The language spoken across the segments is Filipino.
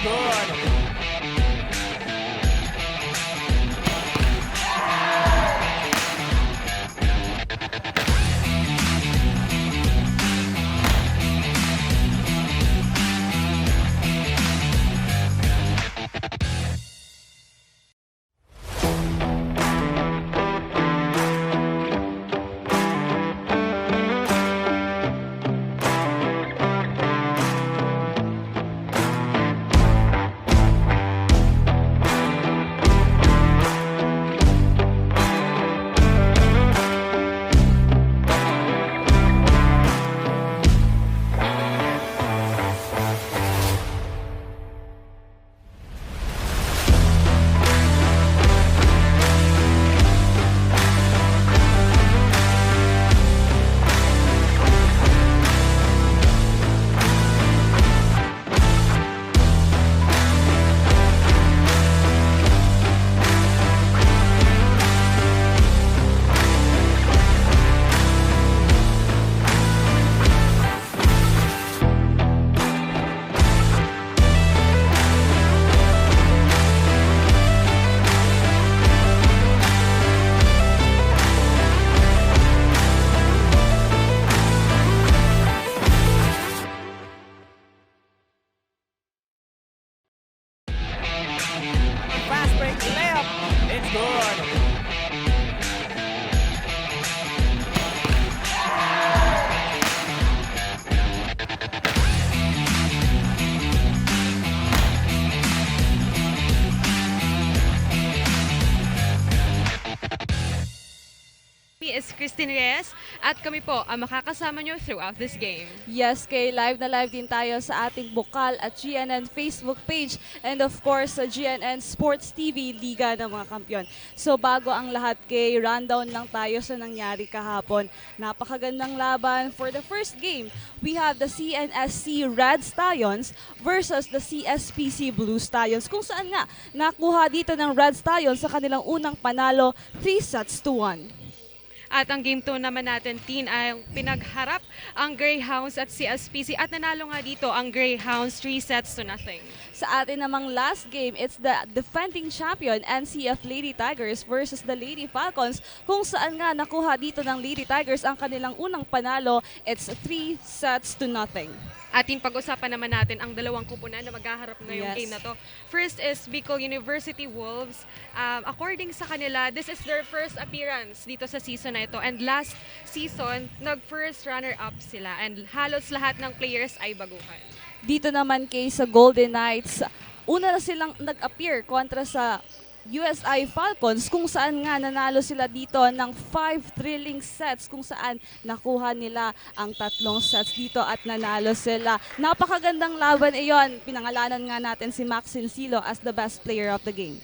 good. Fast break layup. It's good. Me is Christine Reyes at kami po ang makakasama nyo throughout this game. Yes, kay live na live din tayo sa ating Bucal at GNN Facebook page and of course sa GNN Sports TV Liga ng mga Kampiyon. So bago ang lahat kay rundown lang tayo sa nangyari kahapon. Napakagandang laban for the first game. We have the CNSC Red Stallions versus the CSPC Blue Stallions kung saan nga nakuha dito ng Red Stallions sa kanilang unang panalo 3-1. At ang game 2 naman natin, ay pinagharap ang Greyhounds at CSPC at nanalo nga dito ang Greyhounds 3-0. Sa atin namang last game, it's the defending champion NCF Lady Tigers versus the Lady Falcons kung saan nga nakuha dito ng Lady Tigers ang kanilang unang panalo. It's 3-0. Ating pag-usapan naman natin ang dalawang kupunan na maghaharap ngayong game na to. First is BICOL University Wolves. According sa kanila, this is their first appearance dito sa season na ito. And last season, nag-first runner-up sila. And halos lahat ng players ay baguhan. Dito naman kay sa Golden Knights, una na silang nag-appear kontra sa USI Falcons kung saan nga nanalo sila dito ng 5 thrilling sets kung saan nakuha nila ang 3 sets dito at nanalo sila. Napakagandang laban iyon. Pinangalanan nga natin si Maxine Silo as the best player of the game.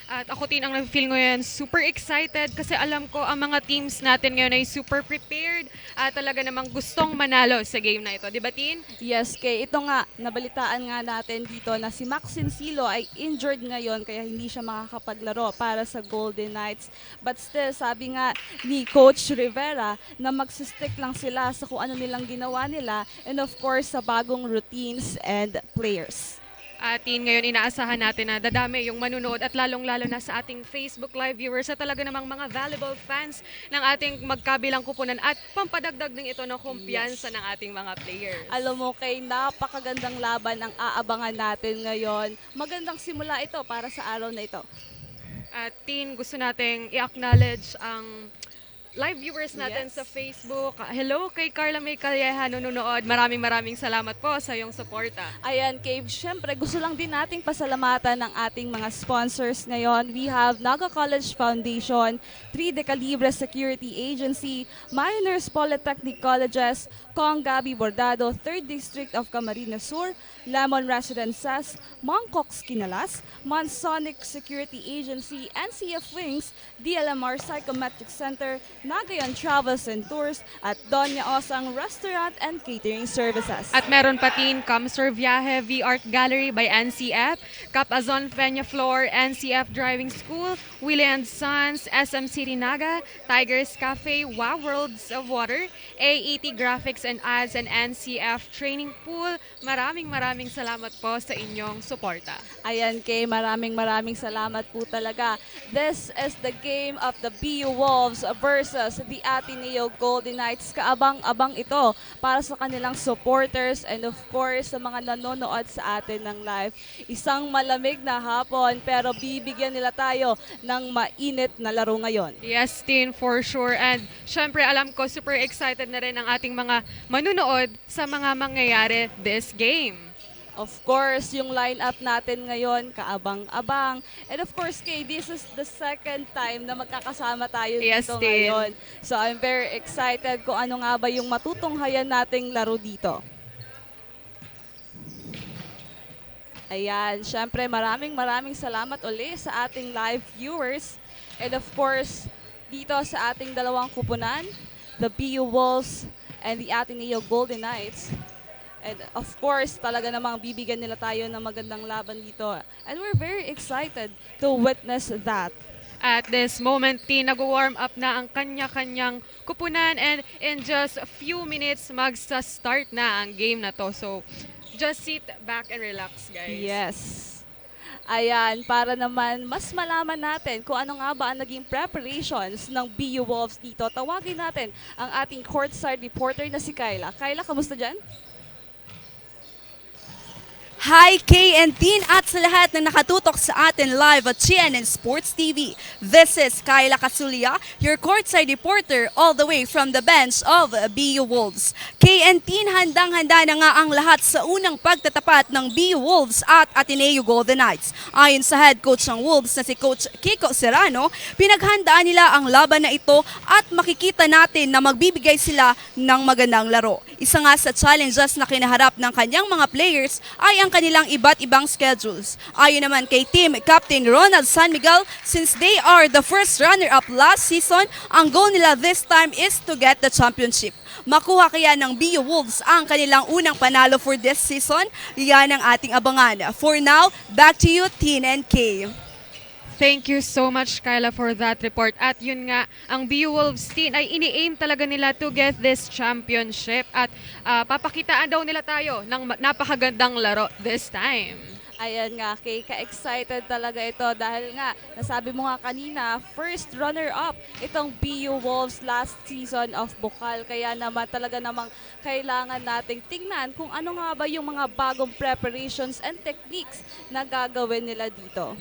At ako din ang na-feel ngayon, super excited kasi alam ko ang mga teams natin ngayon ay super prepared at talaga namang gustong manalo sa game na ito. Di ba, Tin? Yes, kay ito nga, nabalitaan nga natin dito na si Maxine Silo ay injured ngayon kaya hindi siya makakapaglaro para sa Golden Knights. But still, sabi nga ni Coach Rivera na magsistick lang sila sa kung ano nilang ginawa nila and of course sa bagong routines and players. Atin ngayon inaasahan natin na dadami yung manunood at lalong-lalo na sa ating Facebook Live viewers at talaga namang mga volleyball fans ng ating magkabilang kupunan at pampadagdag din ito ng kumpiyansa ng ating mga players. Alam mo kay napakagandang laban ang aabangan natin ngayon. Magandang simula ito para sa araw na ito. At Tin, gusto nating i-acknowledge ang live viewers natin sa Facebook. Hello kay Carla May Calleja nanonood. Maraming salamat po sa iyong suporta. Ayan, Cave. Siyempre, gusto lang din nating pasalamatan ng ating mga sponsors ngayon. We have NAGA College Foundation, 3 de Calibre Security Agency, Mariners Polytechnic Colleges, Kong Gabi Bordado, 3rd District of Camarines Sur, Lemon Residences, Mongkox Kinalas, Monsonic Security Agency, NCF Wings, DLMR Psychometric Center, Nagayon Travels and Tours, at Doña Osang Restaurant and Catering Services. At meron pa din Comsur Viaje V-Art Gallery by NCF, Capazon Peña Flor, NCF Driving School, Willie and Sons, SM City Naga, Tigers Cafe, Wow Worlds of Water, AET Graphics and Ads, and NCF Training Pool. Maraming salamat po sa inyong suporta. Ayan kay maraming salamat po talaga. This is the game of the BU Wolves versus the Ateneo Golden Knights. Kaabang-abang ito para sa kanilang supporters and of course sa mga nanonood sa atin ng live. Isang malamig na hapon pero bibigyan nila tayo ng mainit na laro ngayon. Yes, Tin, for sure. And syempre, alam ko, super excited na rin ang ating mga manunood sa mga mangyayari this game. Of course, yung lineup natin ngayon, kaabang-abang. And of course, Kay, this is the second time na magkakasama tayo Yes, dito Tin. ngayon. So I'm very excited kung ano nga ba yung matutunghayan nating laro dito. Ayan, syempre maraming salamat uli sa ating live viewers. And of course, dito sa ating dalawang kupunan, the BU Wolves and the Ateneo Golden Knights. And of course, talaga namang bibigyan nila tayo ng magandang laban dito. And we're very excited to witness that. At this moment, Tin, nag-warm up na ang kanya-kanyang kupunan and in just a few minutes, magsa-start na ang game na to. So, just sit back and relax, guys. Yes. Ayan, para naman mas malaman natin kung ano nga ba ang naging preparations ng BU Wolves dito, tawagin natin ang ating courtside reporter na si Kyla. Kyla, kamusta dyan? Hi Kay and Tin at sa lahat na nakatutok sa atin live at GNN Sports TV. This is Kyla Casulia, your courtside reporter all the way from the bench of BU Wolves. Kay and Tin, handang-handa na nga ang lahat sa unang pagtatapat ng BU Wolves at Ateneo Golden Knights. Ayon sa head coach ng Wolves na si Coach Kiko Serrano, pinaghandaan nila ang laban na ito at makikita natin na magbibigay sila ng magandang laro. Isa nga sa challenges na kinaharap ng kanyang mga players ay ang kanilang iba't ibang schedules. Ayon naman kay team captain Ronald San Miguel, since they are the first runner-up last season, ang goal nila this time is to get the championship. Makuha kaya ng BU Wolves ang kanilang unang panalo for this season? Yan ang ating abangan. For now, back to you, Tin and Kay. Thank you so much, Kyla, for that report. At yun nga, ang BU Wolves team ay ini-aim talaga nila to get this championship. At papakitaan daw nila tayo ng napakagandang laro this time. Ayan nga, Kay, ka-excited talaga ito dahil nga, nasabi mo nga kanina, first runner-up itong BU Wolves last season of Bucal. Kaya naman talaga namang kailangan nating tingnan kung ano nga ba yung mga bagong preparations and techniques na gagawin nila dito.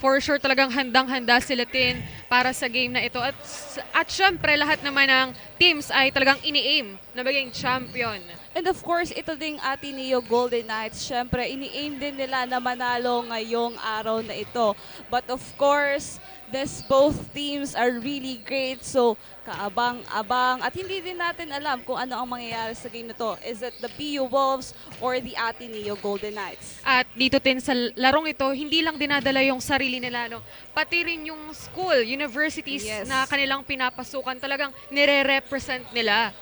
For sure talagang handang-handa sila Tin para sa game na ito. At syempre lahat naman ng teams ay talagang ini-aim na maging champion. And of course, ito ding Ateneo Golden Knights, syempre ini-aim din nila na manalo ngayong araw na ito. But of course, both teams are really great. So, kaabang-abang. At hindi din natin alam kung ano ang mangyayari sa game na to. Is it the BU Wolves or the Ateneo Golden Knights? At dito Tin sa larong ito, hindi lang dinadala yung sarili nila, no? Pati rin yung school, universities Yes. na kanilang pinapasukan, talagang nire-represent nila.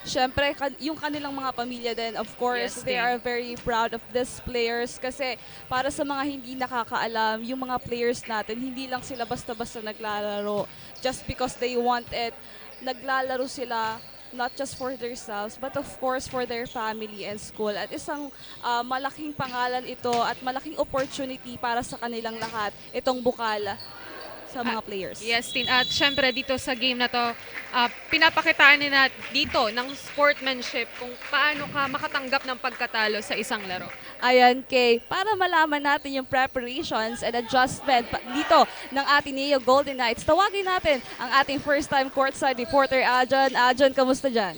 Siyempre, yung kanilang mga pamilya din, of course, Yes, they Ting. are very proud of these players kasi para sa mga hindi nakakaalam, yung mga players natin, hindi lang sila basta-basta naglalaro just because they want it. Naglalaro sila not just for themselves, but of course for their family and school. At isang malaking pangalan ito at malaking opportunity para sa kanilang lahat, itong Bucal sa mga players. Yes, Tin. At syempre dito sa game na to, pinapakitaan nila dito ng sportsmanship kung paano ka makatanggap ng pagkatalo sa isang laro. Ayan, Kay, para malaman natin yung preparations and adjustment dito ng Ateneo Golden Knights, tawagin natin ang ating first-time courtside reporter, Ajon. Ajon, kamusta dyan?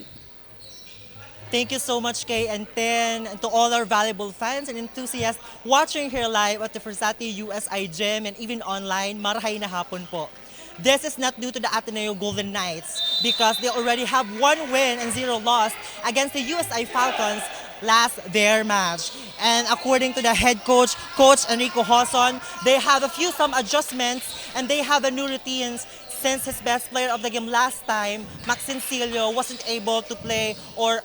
Thank you so much, Kay and Tin, and to all our valuable fans and enthusiasts watching here live at the Versati USI Gym and even online. Marahay na hapon po. This is not due to the Ateneo Golden Knights because they already have 1 win and 0 loss against the USI Falcons last their match. And according to the head coach, Coach Enrico Hoson, they have some adjustments and they have a new routines since his best player of the game last time, Max Sincilio, wasn't able to play or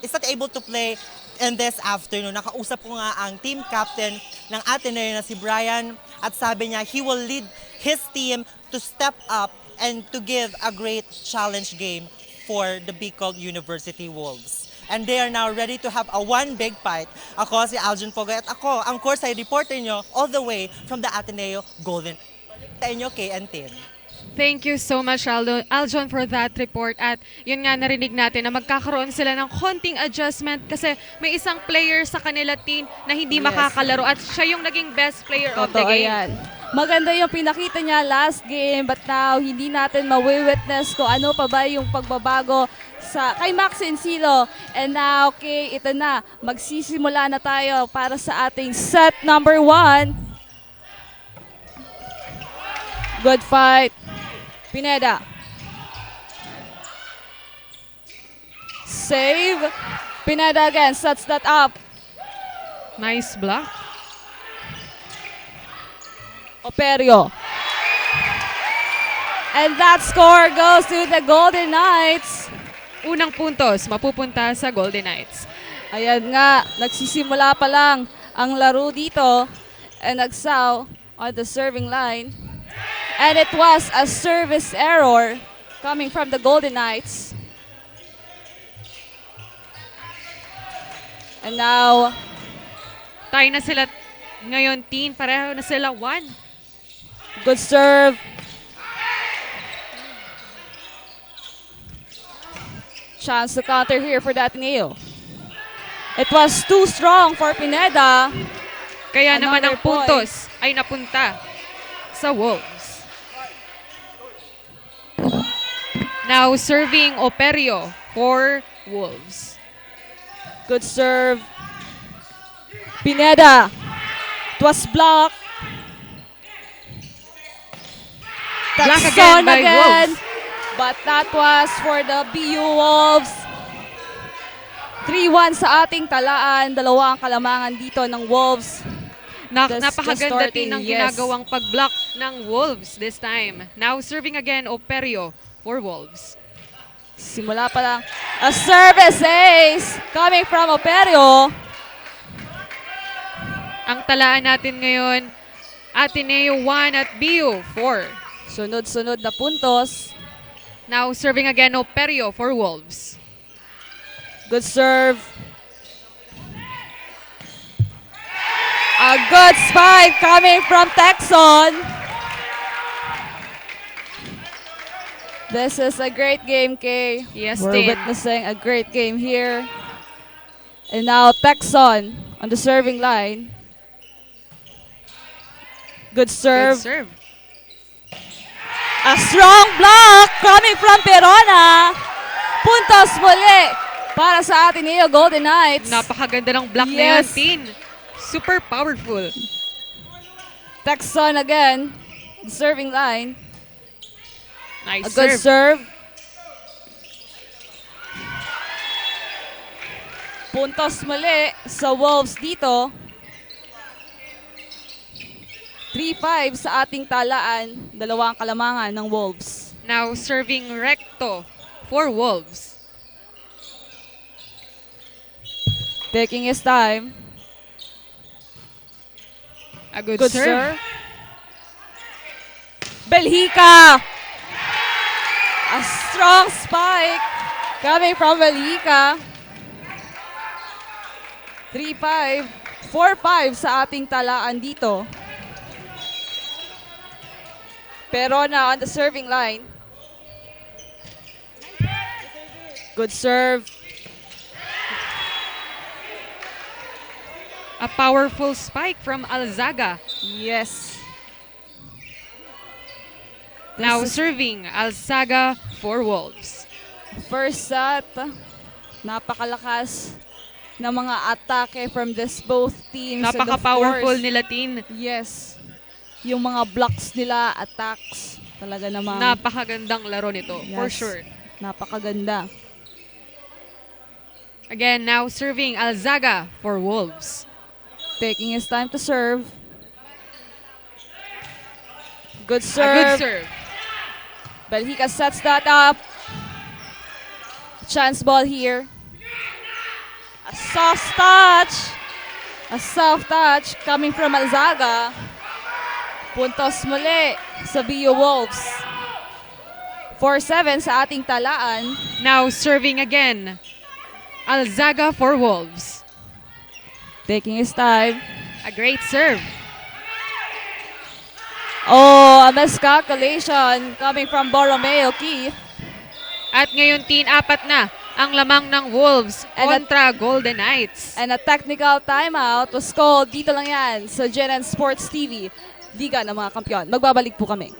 is not able to play in this afternoon. Nakausap ko nga ang team captain ng Ateneo na si Brian at sabi niya he will lead his team to step up and to give a great challenge game for the BICOL University Wolves. And they are now ready to have a one big fight. Ako si Aljon Pogoy at ako, ang courtside reporter nyo all the way from the Ateneo Golden. Sa inyo, Kay and Tin. Thank you so much, Aljon, for that report. At yun nga, narinig natin na magkakaroon sila ng konting adjustment kasi may isang player sa kanila team na hindi makakalaro at siya yung naging best player of the Totoo game. yan. Maganda yung pinakita niya last game, but now hindi natin mawi-witness kung ano pa ba yung pagbabago kay Max Sincilio. And now, okay, ito na. Magsisimula na tayo para sa ating set number 1. Good fight. Pineda. Save. Pineda again sets that up. Nice block. Operio. And that score goes to the Golden Knights. Unang puntos mapupunta sa Golden Knights. Ayan nga, nagsisimula pa lang ang laro dito. And Agsaw on the serving line. And it was a service error coming from the Golden Knights. And now, Tayo na sila ngayon, team. Pareho na sila 1. good serve. Chance to counter here for the Ateneo. It was too strong for Pineda. Kaya naman Another ang puntos ay napunta sa Wolves. Now serving Operio for Wolves. Good serve. Pineda. It was blocked. Block That's again on by again. Wolves. But that was for the BU Wolves. 3-1 sa ating talaan. Dalawa ang kalamangan dito ng Wolves. Napakaganda din ng yes. ginagawang pag-block ng Wolves this time. Now serving again Operio for Wolves. Simula pa lang. A service ace coming from Operio. Ang talaan natin ngayon, Ateneo 1 at BU 4. Sunod-sunod na puntos. Now serving again Operio for Wolves. Good serve. A good spike coming from Texon. This is a great game, Kay. Yes, We're Tin. witnessing a great game here. And now Texon on the serving line. Good serve. Good serve. A strong block coming from Perona. Puntos muli para sa Ateneo Golden Knights. Napakaganda ng block na yun, Yes. Tin. Super powerful. Texon again, the serving line. Nice A good serve. serve. Puntos muli sa Wolves dito. 3-5 sa ating talaan. Dalawang kalamangan ng Wolves. Now serving Recto for Wolves. Taking his time. A good, Good serve. serve. Belhica. A strong spike coming from Belhica. 3-5. 4-5 sa ating talaan dito. Perona on the serving line. Good serve. A powerful spike from Alzaga. Yes. Now This is serving Alzaga for Wolves. first set. Napakalakas ng mga atake from this both teams. And of Napaka-powerful course, nila, Tin. yes. Yung mga blocks nila, attacks, talaga namang Napakagandang laro nito, for yes, sure. napakaganda. Again, now serving Alzaga for Wolves. Taking his time to serve. Good A serve. good serve. Belhica sets that up. Chance ball here. A soft touch. A soft touch coming from Alzaga. Puntos muli sa BU Wolves. 4-7 sa ating talaan. Now serving again. Alzaga for Wolves. Taking his time. A great serve. Oh, a miscalculation coming from Borromeo Keith. At ngayon, Tin, 4 na ang lamang ng Wolves kontra Golden Knights. And a technical timeout was called. Dito lang yan sa GNN Sports TV, Liga ng mga Kampiyon. Magbabalik po kami.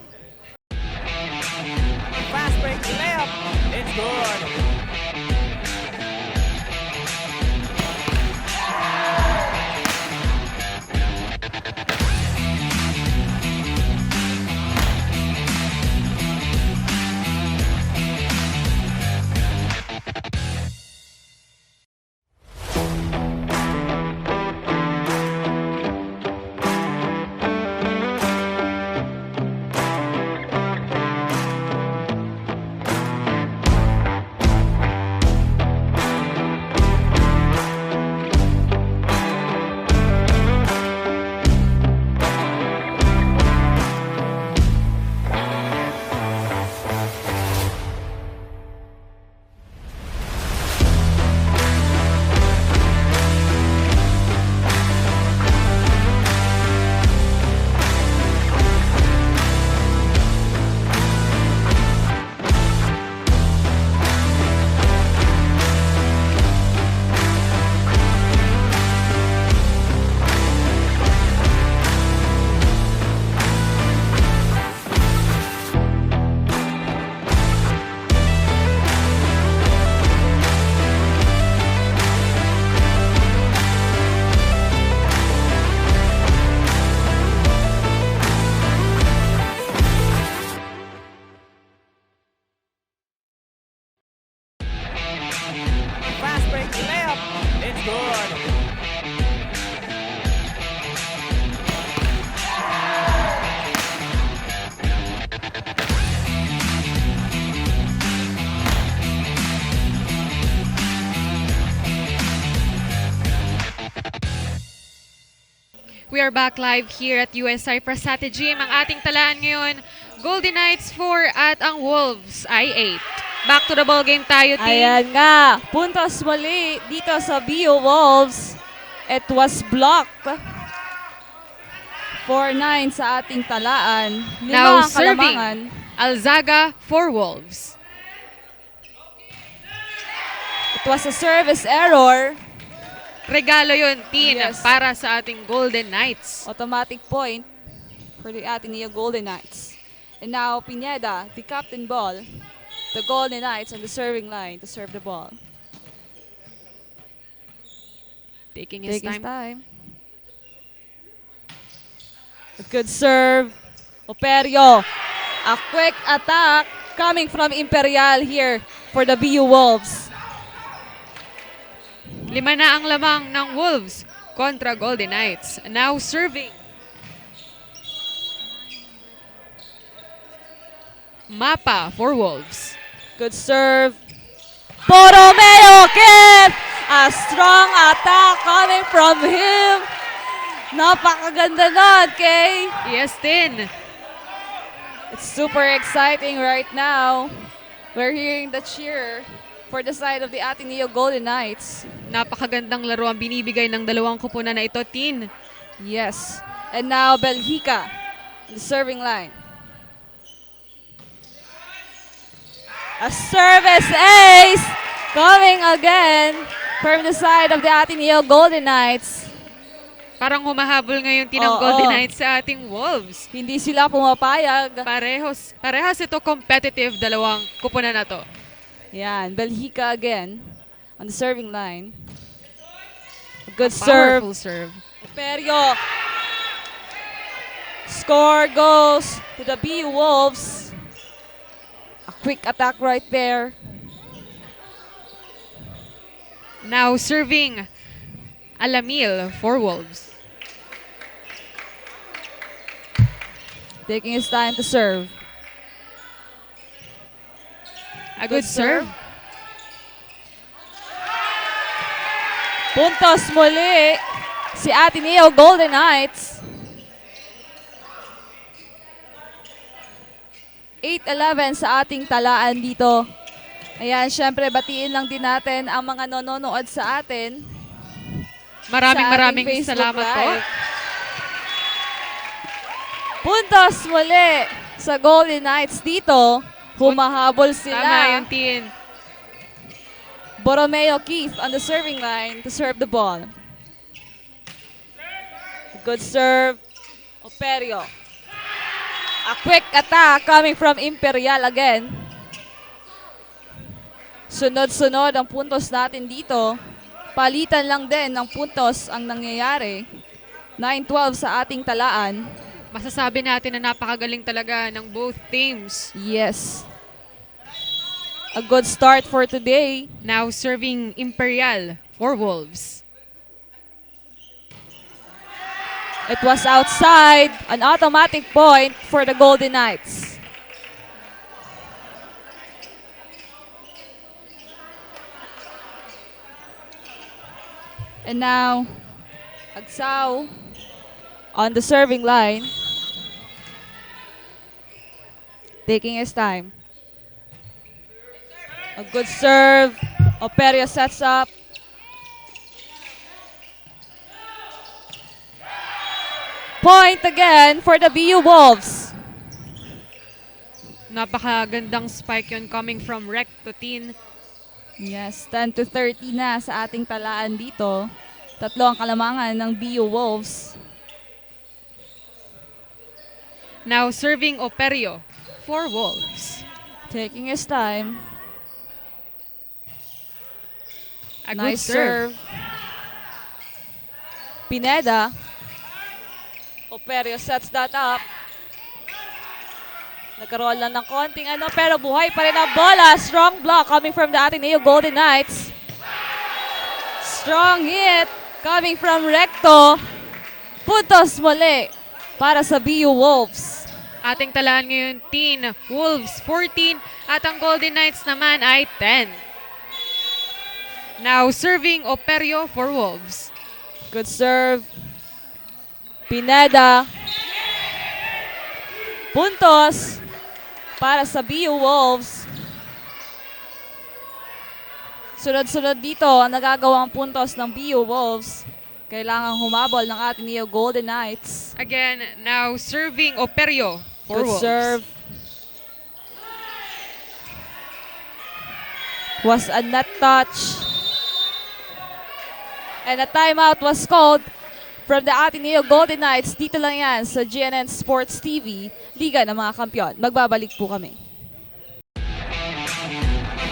Fast break layup. It's good. Fast break layup. It's good. We are back live here at USI Prasate Gym. Ang ating talaan ngayon, Golden Knights 4 at ang Wolves ay 8. Back to the ball game tayo, team. Ayan nga, puntos muli dito sa BU Wolves. It was blocked. 4-9 sa ating talaan. Now Lima ang serving, kalamangan. Alzaga for Wolves. It was a service error. Regalo yun, Tin, Yes. para sa ating Golden Knights. Automatic point for the ATENEO Golden Knights. And now, Pineda, the captain ball. The Golden Knights on the serving line to serve the ball. Taking his Taking his time. time. A good serve. Operio. A quick attack coming from Imperial here for the BU Wolves. 5 na ang lamang ng Wolves kontra Golden Knights. Now serving. Mapa for Wolves. Good serve. Borromeo Kent! A strong attack coming from him. Napakaganda nun, Kay. Yes, Tin. It's super exciting right now. We're hearing the cheer for the side of the ATENEO Golden Knights. Napakagandang laro ang binibigay ng dalawang kupunan na ito, Tin. Yes. And now, Belhica, the serving line. A service ace coming again from the side of the ATENEO Golden Knights. Parang humahabol ngayon, Tin, ang Oo. Golden Knights sa ating Wolves. Hindi sila pumapayag. Parehas ito competitive, dalawang kupunan na to. Yan, Belhica again on the serving line. A good serve. Powerful serve. Perio. Score goes to the BU Wolves. A quick attack right there. Now serving Alamil for Wolves. Taking his time to serve. A good serve. Puntos muli si Ateneo Golden Knights. 8-11 sa ating talaan dito. Ayan, syempre batiin lang din natin ang mga nanonood sa atin. Maraming Facebook salamat po. Live. Puntos muli sa Golden Knights dito. Humahabol Tama sila. yung Tin. Borromeo Keith on the serving line to serve the ball. Good serve. Operio. A quick attack coming from Imperial again. Sunod-sunod ang puntos natin dito. Palitan lang din ng puntos ang nangyayari. 9-12 sa ating talaan. Masasabi natin na napakagaling talaga ng both teams. Yes. A good start for today. Now serving Imperial for Wolves. It was outside. An automatic point for the Golden Knights. And now, Agsao on the serving line. Taking his time. A good serve. Operio sets up. Point again for the BU Wolves. Napakagandang spike yun coming from Rec to Tin. Yes, 10-30 na sa ating talaan dito. Tatlo ang kalamangan ng BU Wolves. Now serving Operio for Wolves. Taking his time. A good Nice serve. Pineda. Operio sets that up. Nagkaroon lang ng konting pero buhay pa rin ang bola. Strong block coming from the Ateneo Golden Knights. Strong hit coming from Recto. Puntos muli para sa BU Wolves. Ating talaan ngayon, Tin. Wolves 14 at ang Golden Knights naman ay 10. Now serving Operio for Wolves. Good serve. Pineda. Puntos para sa BU Wolves. Sunod-sunod dito ang nagagawang puntos ng BU Wolves. Kailangang humabol ng Ateneo Golden Knights. Again, now serving Operio for Good Wolves. serve. Was a net touch. And a timeout was called from the Ateneo Golden Knights. Dito lang yan sa GNN Sports TV, Liga ng mga Kampiyon. Magbabalik po kami.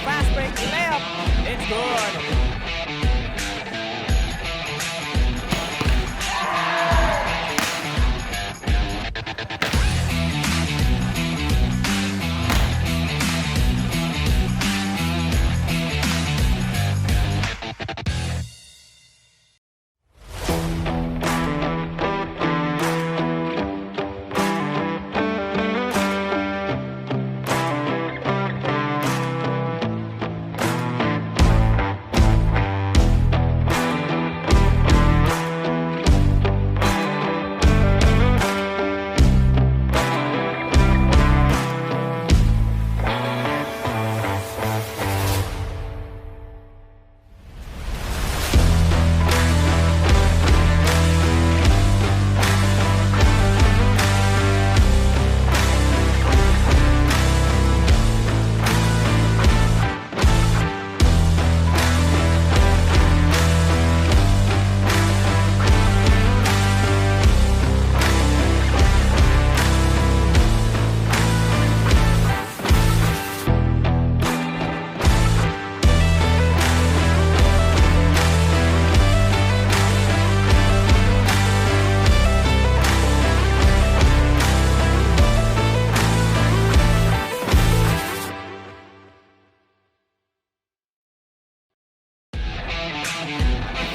Fast break layup. It's good.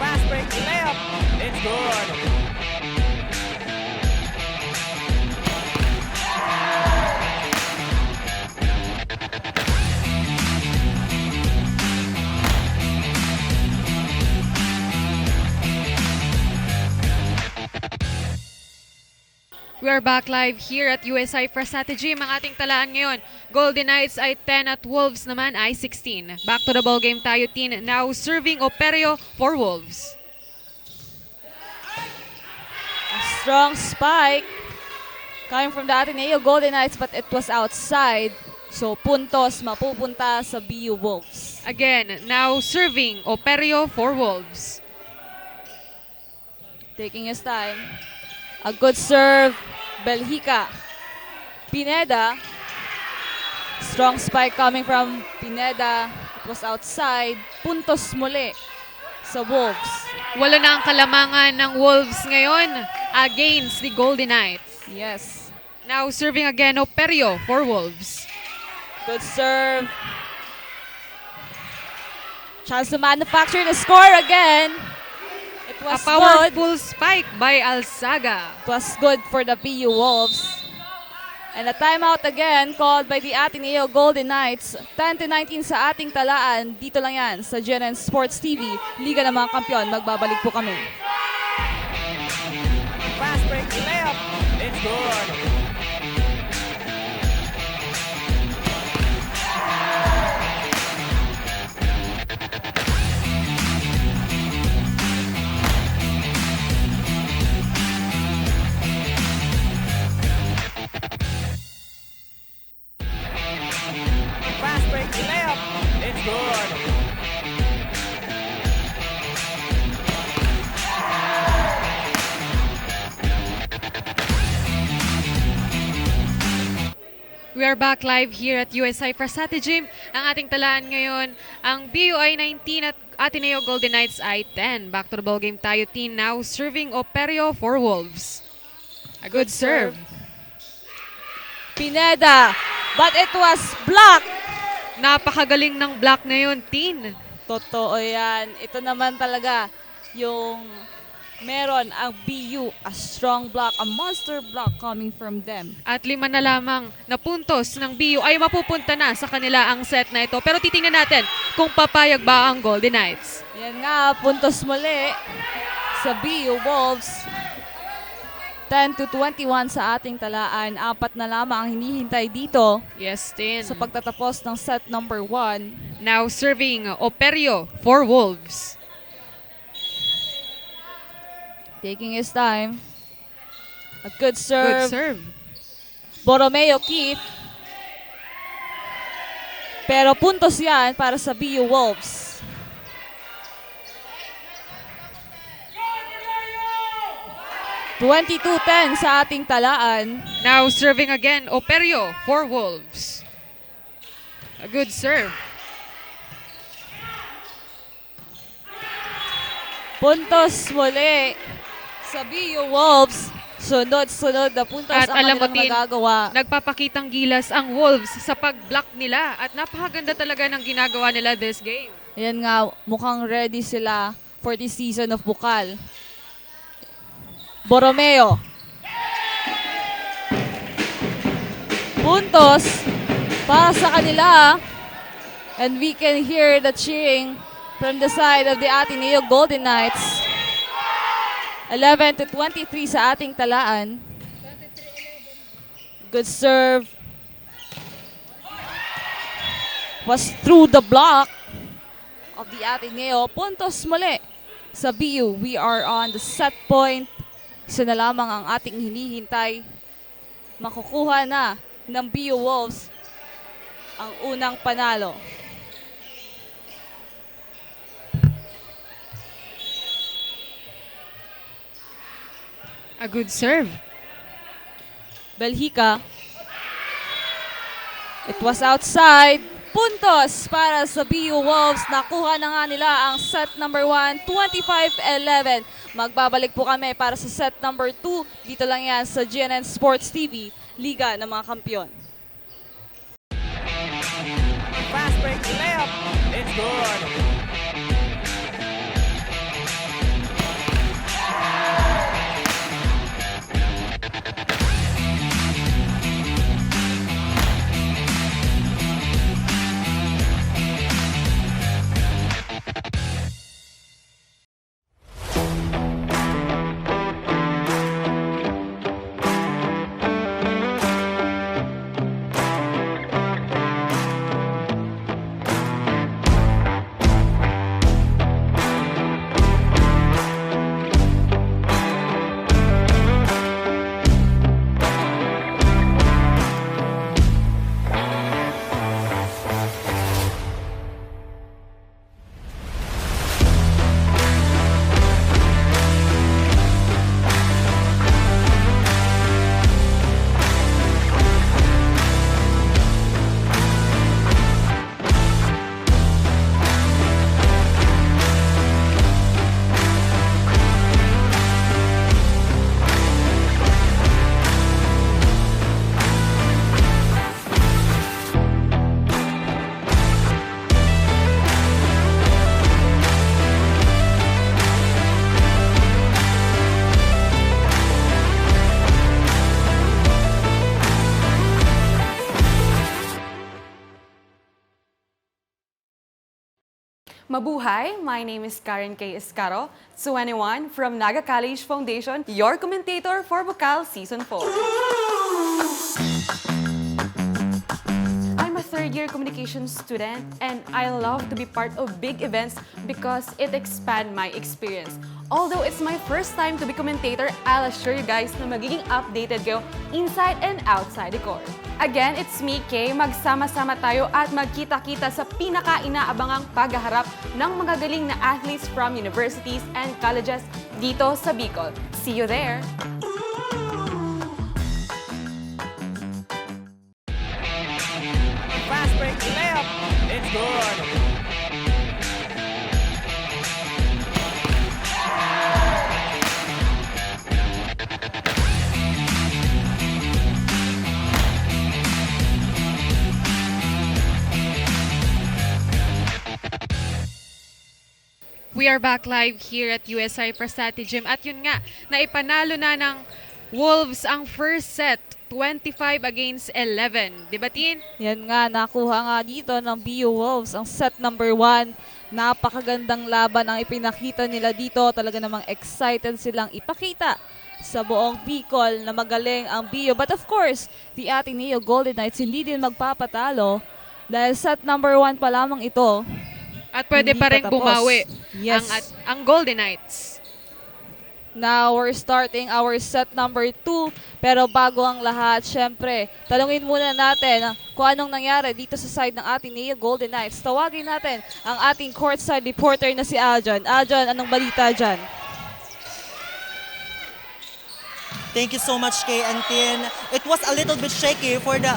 Fast break layup. It's good. We are back live here at USI for Strategy. Ang ating talaan ngayon, Golden Knights ay 10 at Wolves naman ay 16. Back to the ball game tayo, Tin. Now serving Operio for Wolves. A strong spike coming from the Ateneo Golden Knights, but it was outside. So puntos mapupunta sa BU Wolves. Again, now serving Operio for Wolves. Taking his time. A good serve, Belhica. Pineda. Strong spike coming from Pineda. It was outside. Puntos muli sa Wolves. Wala na ang kalamangan ng Wolves ngayon against the Golden Knights. Yes. Now serving again Operio for Wolves. Good serve. Chance to manufacture the score again. It A was good. powerful spike by Alzaga. It was good for the PU Wolves. And a timeout again called by the Ateneo Golden Knights. 10-19 sa ating talaan. Dito lang yan sa GNN Sports TV. Liga ng mga Kampiyon. Magbabalik po kami. Fast break layup. It's good. Fast break layup. It's good. We are back live here at USI for Strategy. Ang ating talaan ngayon, ang BUI 19 at Ateneo Golden Knights ay 10. Back to the ball game tayo, Tin. Now serving Operio for Wolves. A good serve. Pineda. But it was blocked. Napakagaling ng block na yun, Tin. Totoo yan. Ito naman talaga yung meron ang BU. A strong block. A monster block coming from them. At 5 na lamang na puntos ng BU ay mapupunta na sa kanila ang set na ito. Pero titingnan natin kung papayag ba ang Golden Knights. Yan nga, puntos muli sa BU Wolves. 10-21 sa ating talaan. 4 na lamang ang hinihintay dito Yes, Tin. sa pagtatapos ng set number 1. Now serving Operio for Wolves. Taking his time. A good Good serve. serve. Borromeo Keith. Pero puntos yan para sa BU Wolves. (22-10) sa ating talaan. Now serving again, Operio for Wolves. A good serve. Puntos muli sa BU Wolves. Sunod-sunod na puntos At ang alam mo, kanilang Tin, nagagawa. nagpapakitang gilas ang Wolves sa pag-block nila at napakaganda talaga ng ginagawa nila this game. Ayan nga, mukhang ready sila for this season of Bucal. Borromeo. Puntos para sa kanila. And we can hear the cheering from the side of the Ateneo Golden Knights. 11-23 sa ating talaan. Good serve. Was through the block of the Ateneo. Puntos muli sa BU. We are on the set point. Isa na lamang ang ating hinihintay. Makukuha na ng BU Wolves ang unang panalo. A good serve. Belhica. It was outside. Puntos para sa BU Wolves. Nakuha na nga nila ang set number 1, 25-11. Magbabalik po kami para sa set number 2. Dito lang yan sa GNN Sports TV, Liga ng mga Kampiyon. Fast break layup. It's good. Mabuhay! My name is Karen K. Escaro, 21 from NAGA College Foundation, your commentator for Bucal Season 4. I'm a third-year communications student and I love to be part of big events because it expands my experience. Although it's my first time to be commentator, I'll assure you guys na magiging updated kayo inside and outside the court. Again, it's me, Kay. Magsama-sama tayo at magkita-kita sa pinaka-inaabangang paghaharap ng mga galing na athletes from universities and colleges dito sa Bicol. See you there! Fast break layup. It's good. We are back live here at USI Prasati Gym. At yun nga, naipanalo na ng Wolves ang first set, 25-11. Di ba, Tin? Yan nga, nakuha nga dito ng BU Wolves ang set number 1. Napakagandang laban ang ipinakita nila dito. Talaga namang excited silang ipakita sa buong BICOL na magaling ang BU. But of course, the ATENEO Golden Knights hindi din magpapatalo dahil set number 1 pa lamang ito. At pwede Hindi pa rin pa tapos. bumawi Yes. ang Golden Knights. Now, we're starting our set number 2. Pero bago ang lahat, syempre, talungin muna natin kung anong nangyari dito sa side ng ATENEO Golden Knights. Tawagin natin ang ating courtside reporter na si Aljon. Aljon, anong balita dyan? Thank you so much, Kay and Tin. It was a little bit shaky for the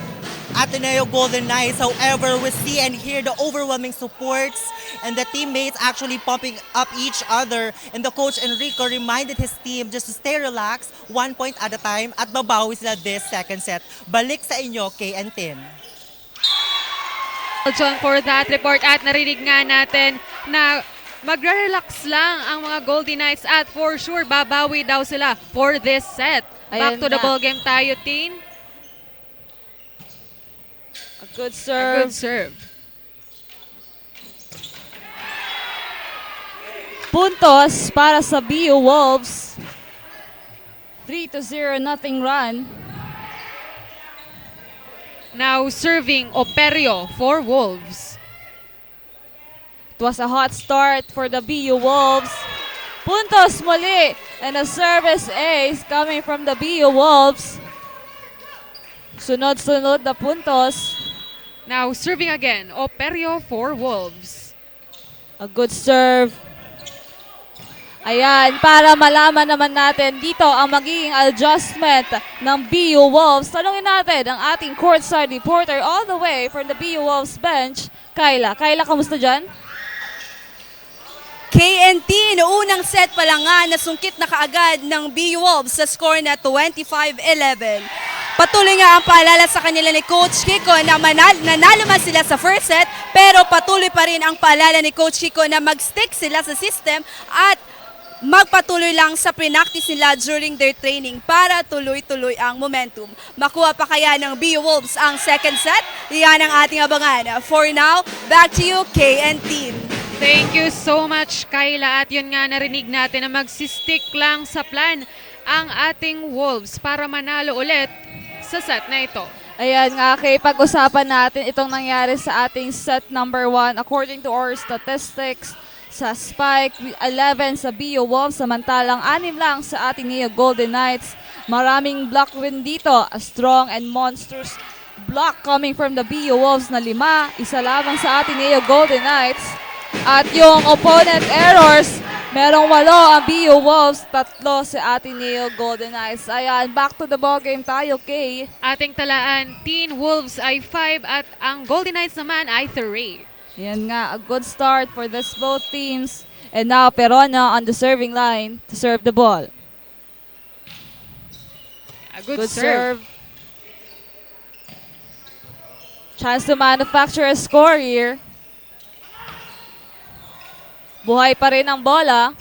Ateneo Golden Knights. However, we see and hear the overwhelming supports and the teammates actually pumping up each other. And the coach Enrico reminded his team just to stay relaxed, 1 point at a time, at babawi sila this second set. Balik sa inyo, Kay and Tin. John, for that report at narinig nga natin na magre-relax lang ang mga Golden Knights at for sure babawi daw sila for this set. Back Ayan to the na. ball game tayo, Tin. A good A serve. good serve. Puntos para sa BU Wolves. 3-0 nothing run. Now serving Operio for Wolves. It was a hot start for the BU Wolves. Puntos muli. And a service ace coming from the BU Wolves. Sunod-sunod na puntos. Now serving again, Operio for Wolves. A good serve. Ayan, para malaman naman natin dito ang magiging adjustment ng BU Wolves. Tanungin natin ang ating courtside reporter all the way from the BU Wolves bench, Kyla. Kyla, kamusta dyan? KNT, noong set pa lang nga, nasungkit na kaagad ng BU Wolves sa score na 25-11. Patuloy nga ang paalala sa kanila ni Coach Kiko na nanalo man sila sa first set, pero patuloy pa rin ang paalala ni Coach Kiko na mag-stick sila sa system at magpatuloy lang sa pre-practice nila during their training para tuloy-tuloy ang momentum. Makuha pa kaya ng BU Wolves ang second set? Yan ang ating abangan. For now, back to you, KNT. Thank you so much, Kyla. At yun nga, narinig natin na magsistick lang sa plan ang ating Wolves para manalo ulit sa set na ito. Ayan nga, kay pag-usapan natin itong nangyari sa ating set number 1. According to our statistics, sa spike, 11 sa BU Wolves, samantalang 6 lang sa ATENEO Golden Knights. Maraming block win dito. A strong and monstrous block coming from the BU Wolves na 5. Isa lamang sa ATENEO Golden Knights. At yung opponent errors, merong 8 ang BU Wolves, 3 sa ATENEO Golden Knights. Ayan, back to the ball game tayo, Kay. Ating talaan, Teen Wolves ay 5 at ang Golden Knights naman ay 3. Yan nga, a good start for this both teams. And now, Perona on the serving line to serve the ball. A good serve. Chance to manufacture a score here. Buhay pa rin ang bola.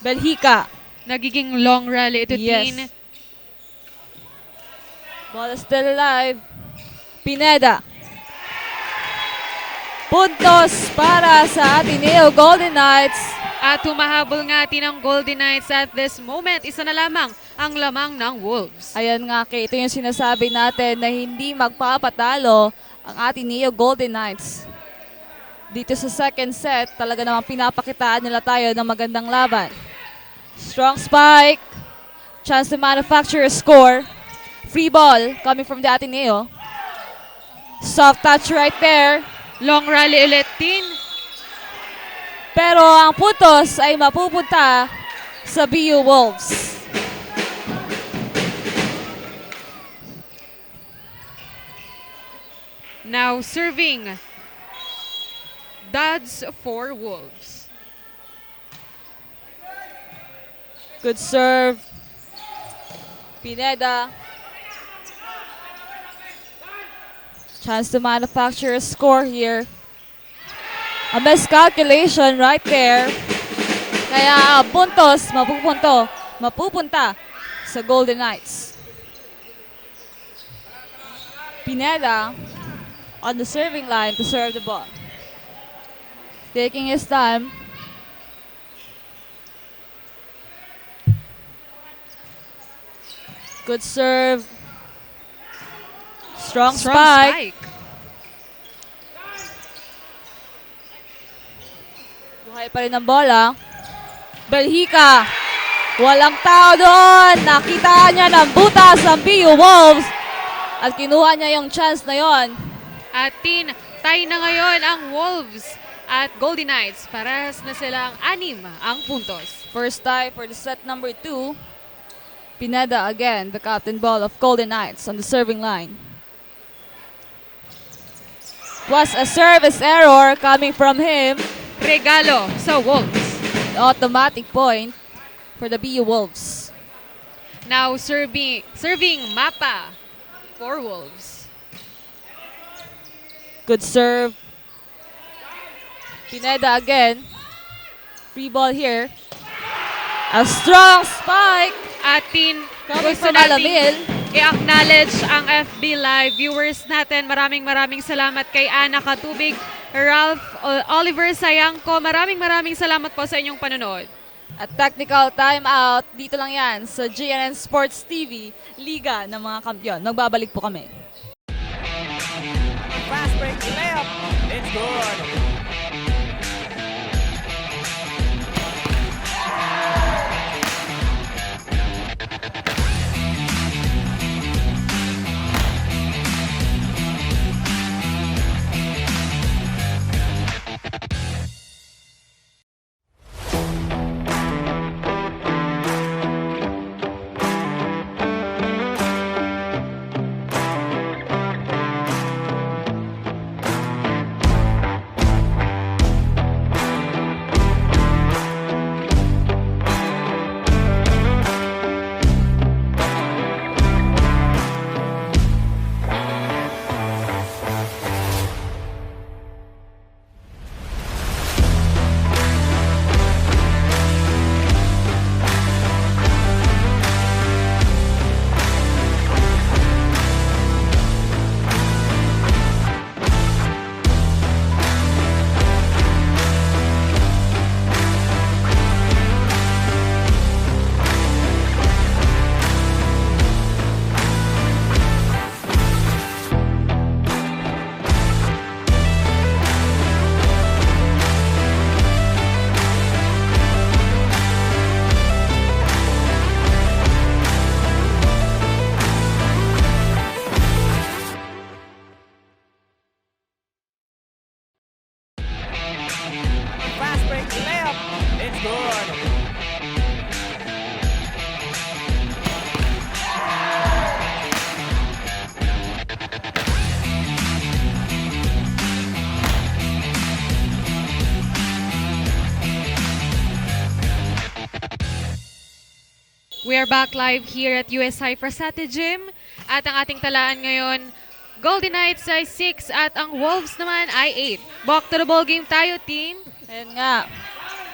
Belhika. Nagiging long rally ito, Yes. Teen. Ball is still alive. Pineda. Puntos para sa Ateneo Golden Knights. At humahabol nga atin ang Golden Knights at this moment. Isa na lamang ang lamang ng Wolves. Ayan nga, Kay, ito yung sinasabi natin na hindi magpapatalo ang Ateneo Golden Knights. Dito sa second set, talaga namang pinapakitaan nila tayo ng magandang laban. Strong spike. Chance to manufacture a score. Free ball coming from the Ateneo. Soft touch right there. Long rally ulit, Tin. Pero ang puntos ay mapupunta sa BU Wolves. Now serving Duds for Wolves. Good serve. Pineda. Chance to manufacture a score here. A miscalculation right there. Kaya puntos mapupunta sa Golden Knights. Pineda on the serving line to serve the ball. Taking his time. Good serve. Strong spike. Buhay pa rin ang bola. Belhica. Walang tao doon. Nakita niya ng butas ang BU Wolves. At kinuha niya yung chance na yon. At Tin, tie na ngayon ang Wolves at Golden Knights. Paras na silang 6 ang puntos. First tie for the set number 2. Pineda again, the captain ball of Golden Knights on the serving line. Was a service error coming from him. Regalo sa Wolves. Automatic point for the BU Wolves. Now serving Mapa for Wolves. Good serve. Pineda again. Free ball here. A strong spike. Atin, Coming gusto from nating Alamil. i-acknowledge ang FB Live viewers natin. Maraming salamat kay Ana Katubig, Ralph Oliver Sayangko. Maraming salamat po sa inyong panonood. At technical timeout. Dito lang yan sa GNN Sports TV, Liga ng mga Kampiyon. Magbabalik po kami. Fast break layup. It's good. Fast break layup. It's good. We are back live here at USI Frasate Gym. At ang ating talaan ngayon, Golden Knights ay 6 at ang Wolves naman ay 8. Back to the ball game tayo, Tin. Ayan nga.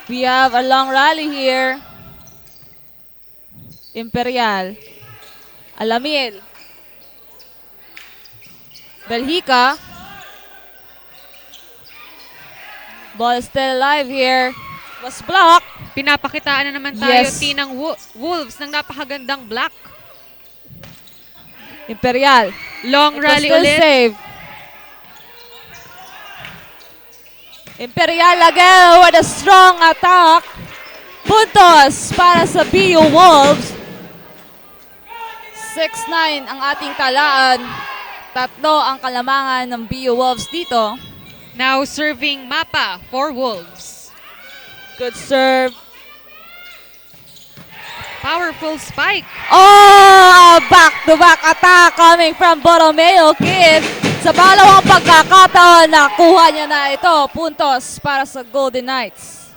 We have a long rally here. Imperial. Alamil. Belhica. Ball is still alive here. Was blocked. Pinapakitaan na naman tayo, Yes. Tin, ng Wolves ng napakagandang block. Imperial. Long It was rally still ulit. save. Imperial again with a strong attack. Puntos para sa BU Wolves. 6-9 ang ating talaan. 3 ang kalamangan ng BU Wolves dito. Now serving Mapa for Wolves. Good serve. Powerful spike. Oh! Back-to-back attack coming from Borromeo Kid. Sa pangalawang pagkakataon, nakuha niya na ito. Puntos para sa Golden Knights.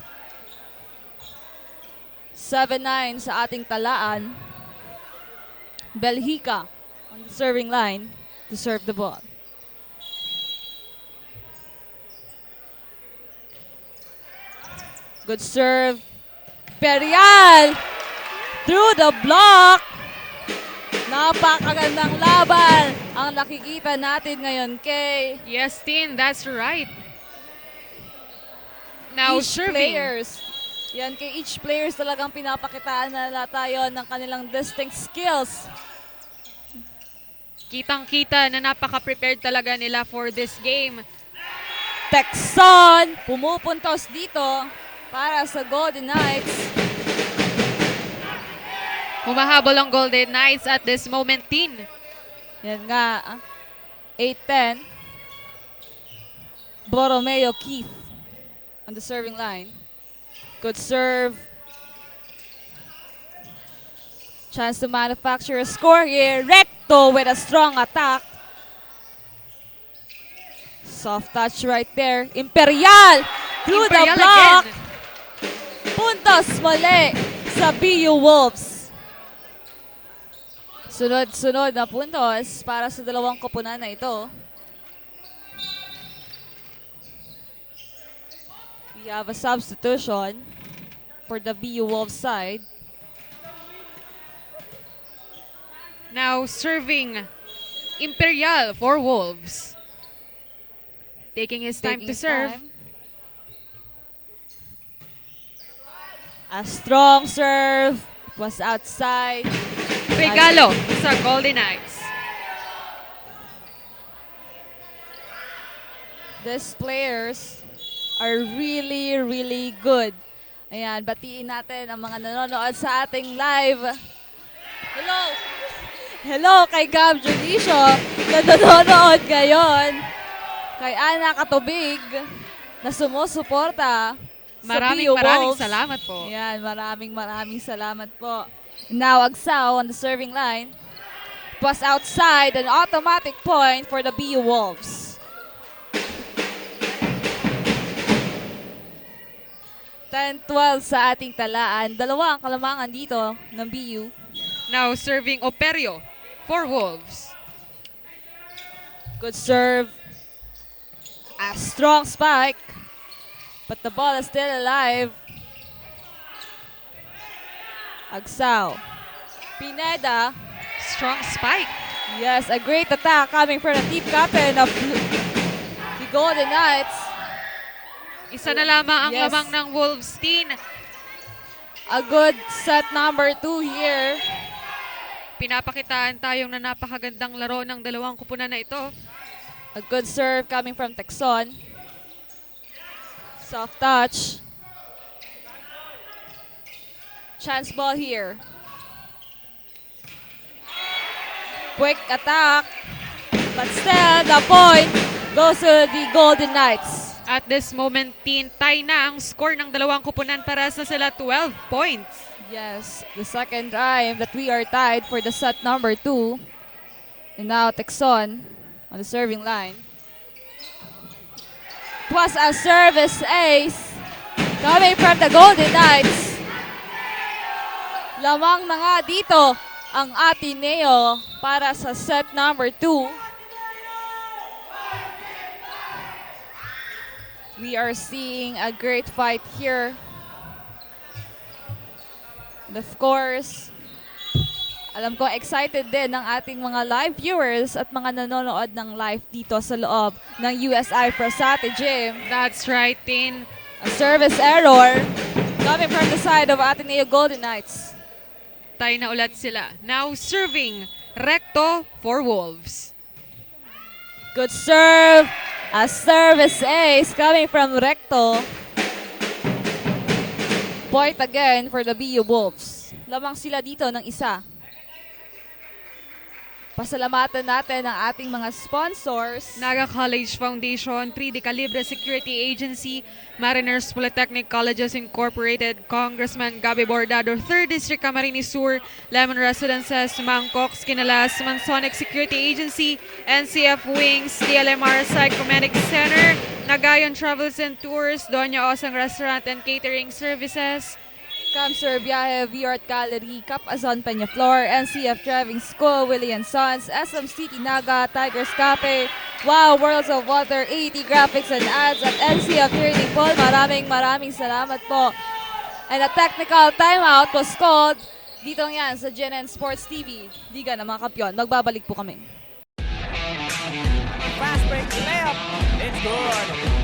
7-9 sa ating talaan. Belgica on the serving line to serve the ball. Good serve. Imperial through the block. Napakagandang laban ang nakikita natin ngayon, Kay. Yes, Tin, that's right. Now Each serving. players. Yan, kay each players talagang pinapakitaan na tayo ng kanilang distinct skills. Kitang-kita na napaka-prepared talaga nila for this game. Texon pumupuntos dito para sa Golden Knights. Humahabol ang Golden Knights at this moment, Tin. Yan nga, 8-10. Borromeo Keith on the serving line. Good serve. Chance to manufacture a score here. Recto with a strong attack. Soft touch right there. Imperial through the Imperial block. again. Puntos muli sa BU Wolves. Sunod-sunod na puntos para sa dalawang koponan na ito. We have a substitution for the BU Wolves side. Now serving Imperial for Wolves. Taking his time Taking to his serve. time. A strong serve. It was outside. Regalo sa Golden Knights. These players are really, really good. Ayan, batiin natin ang mga nanonood sa ating live. Hello! Hello kay Gab Junicio na nanonood ngayon. Kay Ana Katubig na sumusuporta sa BU Maraming Wolves. salamat po. Ayan, maraming salamat po. Now, Agsao on the serving line. Was outside, an automatic point for the BU Wolves. 10-12 sa ating talaan. Dalawa ang kalamangan dito ng BU. Now serving Operio for Wolves. Good serve. A strong spike. But the ball is still alive. Agsao. Pineda. Strong spike. Yes, a great attack coming from the team captain of the Golden Knights. Isa na lamang ang Yes. lamang ng Wolves team. A good set number 2 here. Pinapakitaan tayong na napakagandang laro ng dalawang kupunan na ito. A good serve coming from Texon. Soft touch. Chance ball here. Quick attack. But still, the point goes to the Golden Knights. At this moment, tie na ang score ng dalawang kupunan para sa sila 12 points. Yes, the second time that we are tied for the set number 2. And now Texon on the serving line. It was a service ace coming from the Golden Knights. Lamang na nga dito ang Ateneo para sa set number 2. We are seeing a great fight here. And of course, alam ko excited din ng ating mga live viewers at mga nanonood ng live dito sa loob ng USI Frasate Gym. That's right, Tin. A service error coming from the side of Ateneo Golden Knights. Tayo na ulit sila. Now serving recto for Wolves. Good serve. A service ace coming from Recto. Point again for the BU Wolves. Lamang sila dito ng isa. Pasalamatan natin ang ating mga sponsors. NAGA College Foundation, 3D Calibre Security Agency, Mariners Polytechnic Colleges Incorporated, Congressman Gabby Bordado, 3rd District Camarines Sur, Lemon Residences, Mangcox, Kinalas, Mansonic Security Agency, NCF Wings, DLMR Psychomedic Center, Nagayon Travels and Tours, Doña Osang Restaurant and Catering Services, Camsur Biahe, Viort Gallery, Capazon Peñaflor, NCF Driving School, Willie & Sons, SM City Naga, Tigers Cafe, Wow, Worlds of Water, AT Graphics and Ads, at NCF Trading Pool. Maraming salamat po. And a technical timeout was called dito yan sa GNN Sports TV, Liga ng mga Kampiyon. Magbabalik po kami. Fast break layup. It's good.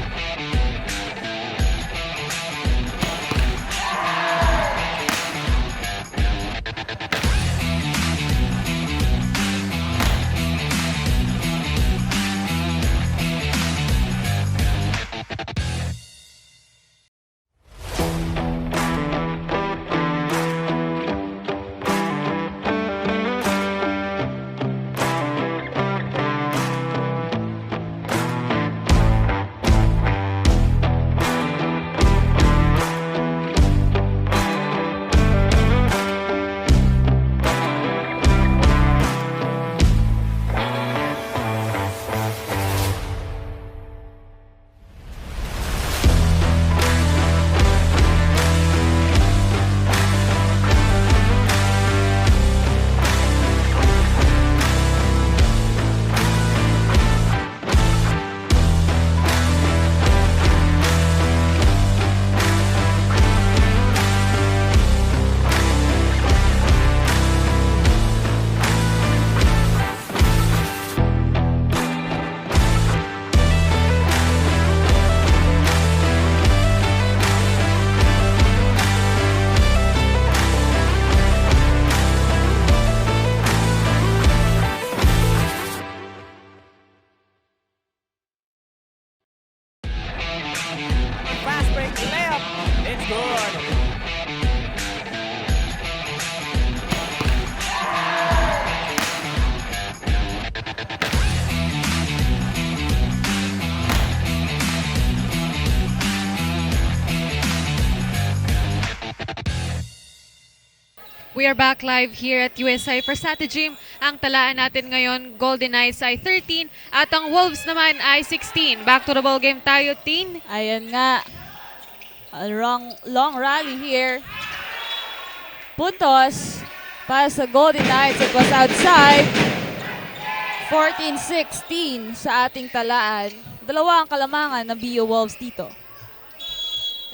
Fast break layup. It's good. We are back live here at USA Versati Gym. Ang talaan natin ngayon, Golden Knights ay 13 at ang Wolves naman ay 16. Back to the ball game tayo, Tin. Ayan nga. A long rally here. Puntos para sa Golden Knights. It was outside. 14-16 sa ating talaan. Dalawa ang kalamangan ng BU Wolves dito.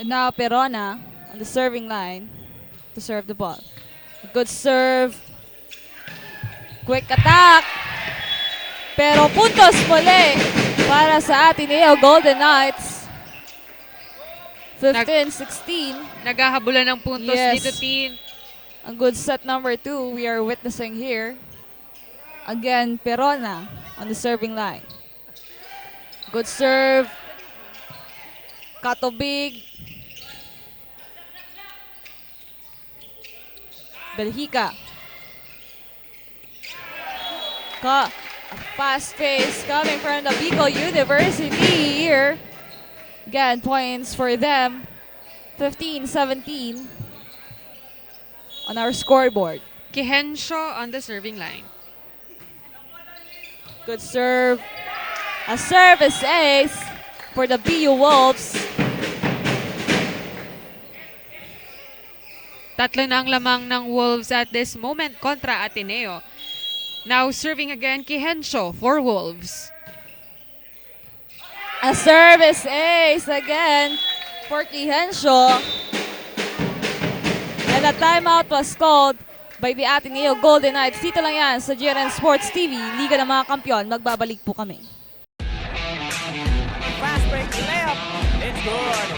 And now Perona on the serving line to serve the ball. A good serve. Quick attack. Pero puntos muli para sa Ateneo Golden Knights. 15-16. Naghahabulan ng puntos Yes. dito, Tin. A good set number 2 we are witnessing here. Again, Perona on the serving line. Good serve. Katobig. Belhica. Fast pace coming from the BICOL University here. Again, points for them. 15-17 on our scoreboard. Kihensho on the serving line. Good serve. A service ace for the BU Wolves. Tatlo na ang lamang ng Wolves at this moment kontra Ateneo. Now serving again, Kihensho for Wolves. A service ace again for Kihensho. And a timeout was called by the Ateneo Golden Knights. Dito lang yan sa GNN Sports TV, Liga ng mga Kampiyon. Magbabalik po kami. Fast break layup. It's good.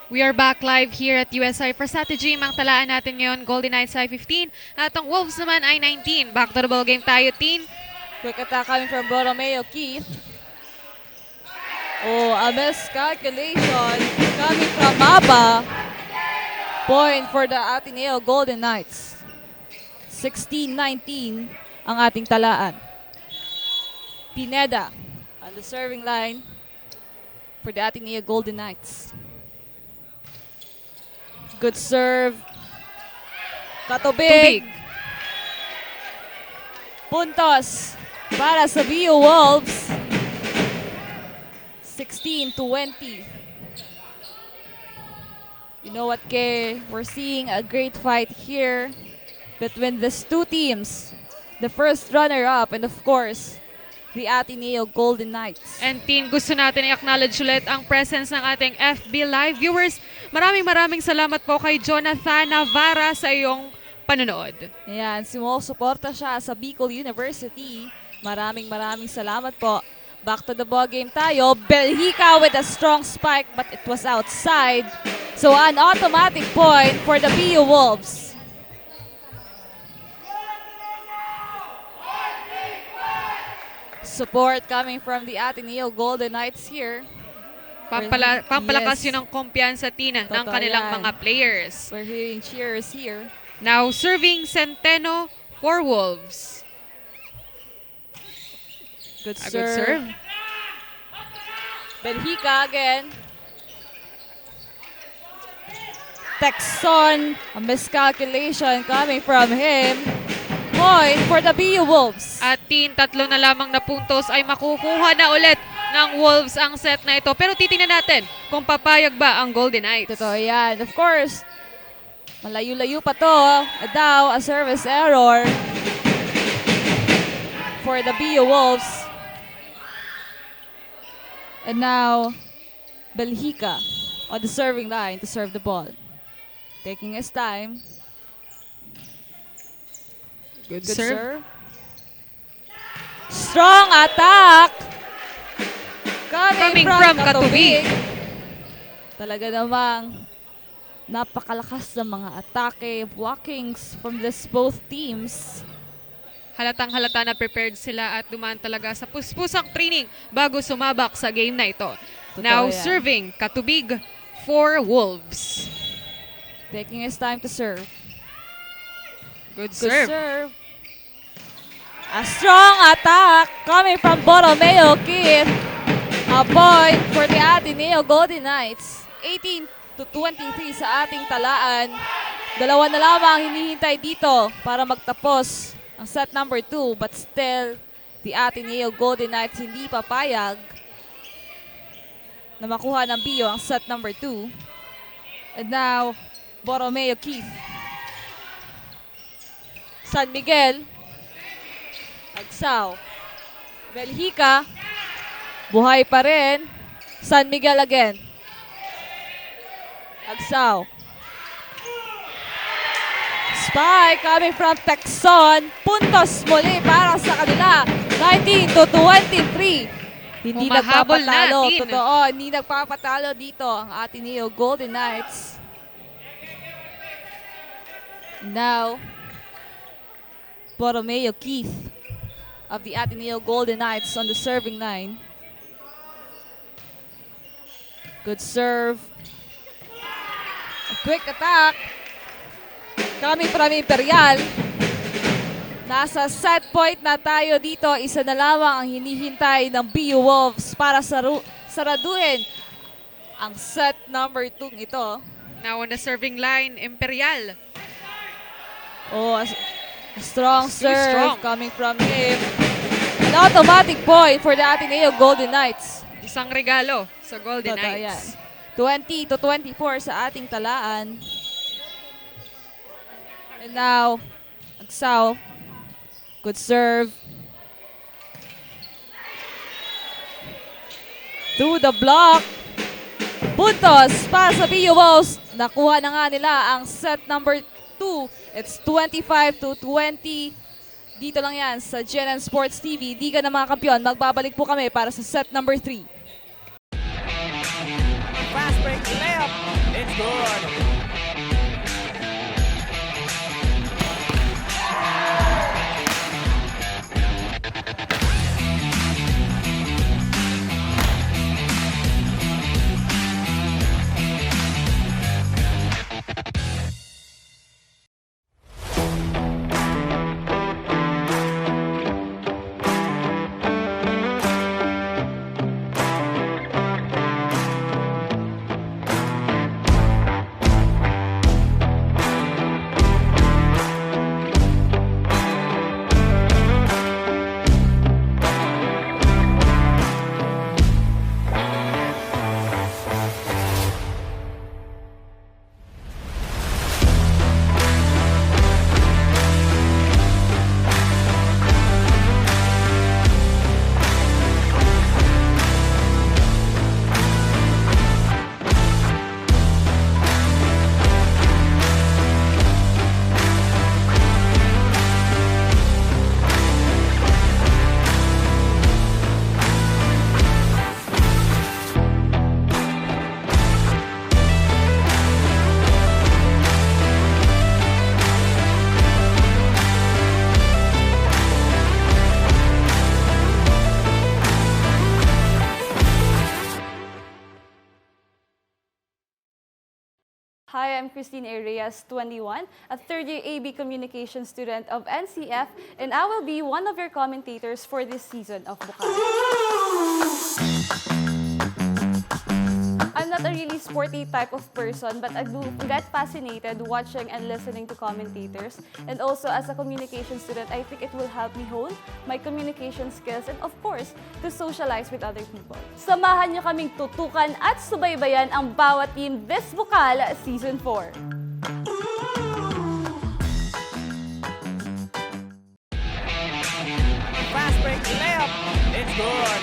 We are back live here at USI Versati Gym. Ang talaan natin ngayon, Golden Knights ay 15 at ang Wolves naman ay 19. Back to the ball game tayo, Teen. Quick attack coming from Borromeo Keith. Oh, a miscalculation coming from Maba. Point for the Ateneo Golden Knights. 16-19 ang ating talaan. Pineda on the serving line for the Ateneo Golden Knights. Good serve. Katubig. Puntos para sa BU Wolves. 16-20. You know what, Kay? We're seeing a great fight here between these two teams. The first runner-up and of course, the Ateneo Golden Knights. And Teen, gusto natin i-acknowledge ulit ang presence ng ating FB Live viewers. Maraming salamat po kay Jonathan Navarra sa iyong panonood. Ayan, sumusuporta siya sa BICOL University. Maraming salamat po. Back to the ball game tayo. Belhica with a strong spike but it was outside. So an automatic point for the BU Wolves. Support coming from the Ateneo Golden Knights here. Pampalakas Yes. yun ang kumpiyansa, Tina, ng Totoo kanilang yan. mga players. We're hearing cheers here. Now serving Centeno for Wolves. Good A serve. good serve. Belhica again. Texon, a miscalculation coming from him. Point for the BU Wolves. At Teen, 3 na lamang na puntos ay makukuha na ulit ng Wolves ang set na ito. Pero titingnan natin kung papayag ba ang Golden Knights. Totoo yan. Of course, malayo-layo pa to. Daw, a service error for the BU Wolves. And now, Belhica on the serving line to serve the ball. Taking his time. Good Good serve. serve. Strong attack. Coming from Katubig. Talaga namang napakalakas ng mga atake, blockings from this both teams. Halatang-halata na prepared sila at dumaan talaga sa puspusang training bago sumabak sa game na ito. Now yan. serving Katubig for Wolves. Taking his time to serve. Good Good serve. serve. A strong attack coming from Borromeo Kid. A point for the Ateneo Golden Knights. 18-23 sa ating talaan. Dalawa na lamang ang hinihintay dito para magtapos ang set number 2. But still, the Ateneo Golden Knights hindi papayag na makuha ng BIO ang set number 2. And now, Borromeo Keith. San Miguel. Agsaw. Belhica. Buhay pa rin. San Miguel again. Agsaw. Spike coming from Texon. Puntos muli para sa kanila. 19-23. Hindi Humahabol na, nagpapatalo. Tin. Totoo, hindi nagpapatalo dito ang Ateneo Golden Knights. Now, Borromeo Keith of the Ateneo Golden Knights on the serving line. Good serve. A quick attack. Coming from Imperial. Nasa set point na tayo dito. Isa na lamang ang hinihintay ng BU Wolves para saraduhin ang set number 2 ito. Now on the serving line, Imperial. Oh, a strong Too serve strong. coming from him. An automatic point for the Ateneo Golden Knights. Isang regalo sa Golden Totoo Knights. yan. 20-24 sa ating talaan. And now, Agsaw. Good serve. Through the block. Puntos para sa BU Wolves. Nakuha na nga nila ang set number 2. It's 25-20. Dito lang yan sa GNN Sports TV. Liga ng mga Kampiyon. Magbabalik po kami para sa set number 3. Fast break left. It's good. Hi, I'm Christine Arias, 21, a third-year AB Communication student of NCF, and I will be one of your commentators for this season of Bucal. I'm not a really sporty type of person, but I do get fascinated watching and listening to commentators. And also, as a communication student, I think it will help me hone my communication skills and, of course, to socialize with other people. Samahan niyo kaming tutukan at subaybayan ang bawat team this Bucal Season 4. Fast break left. It's good.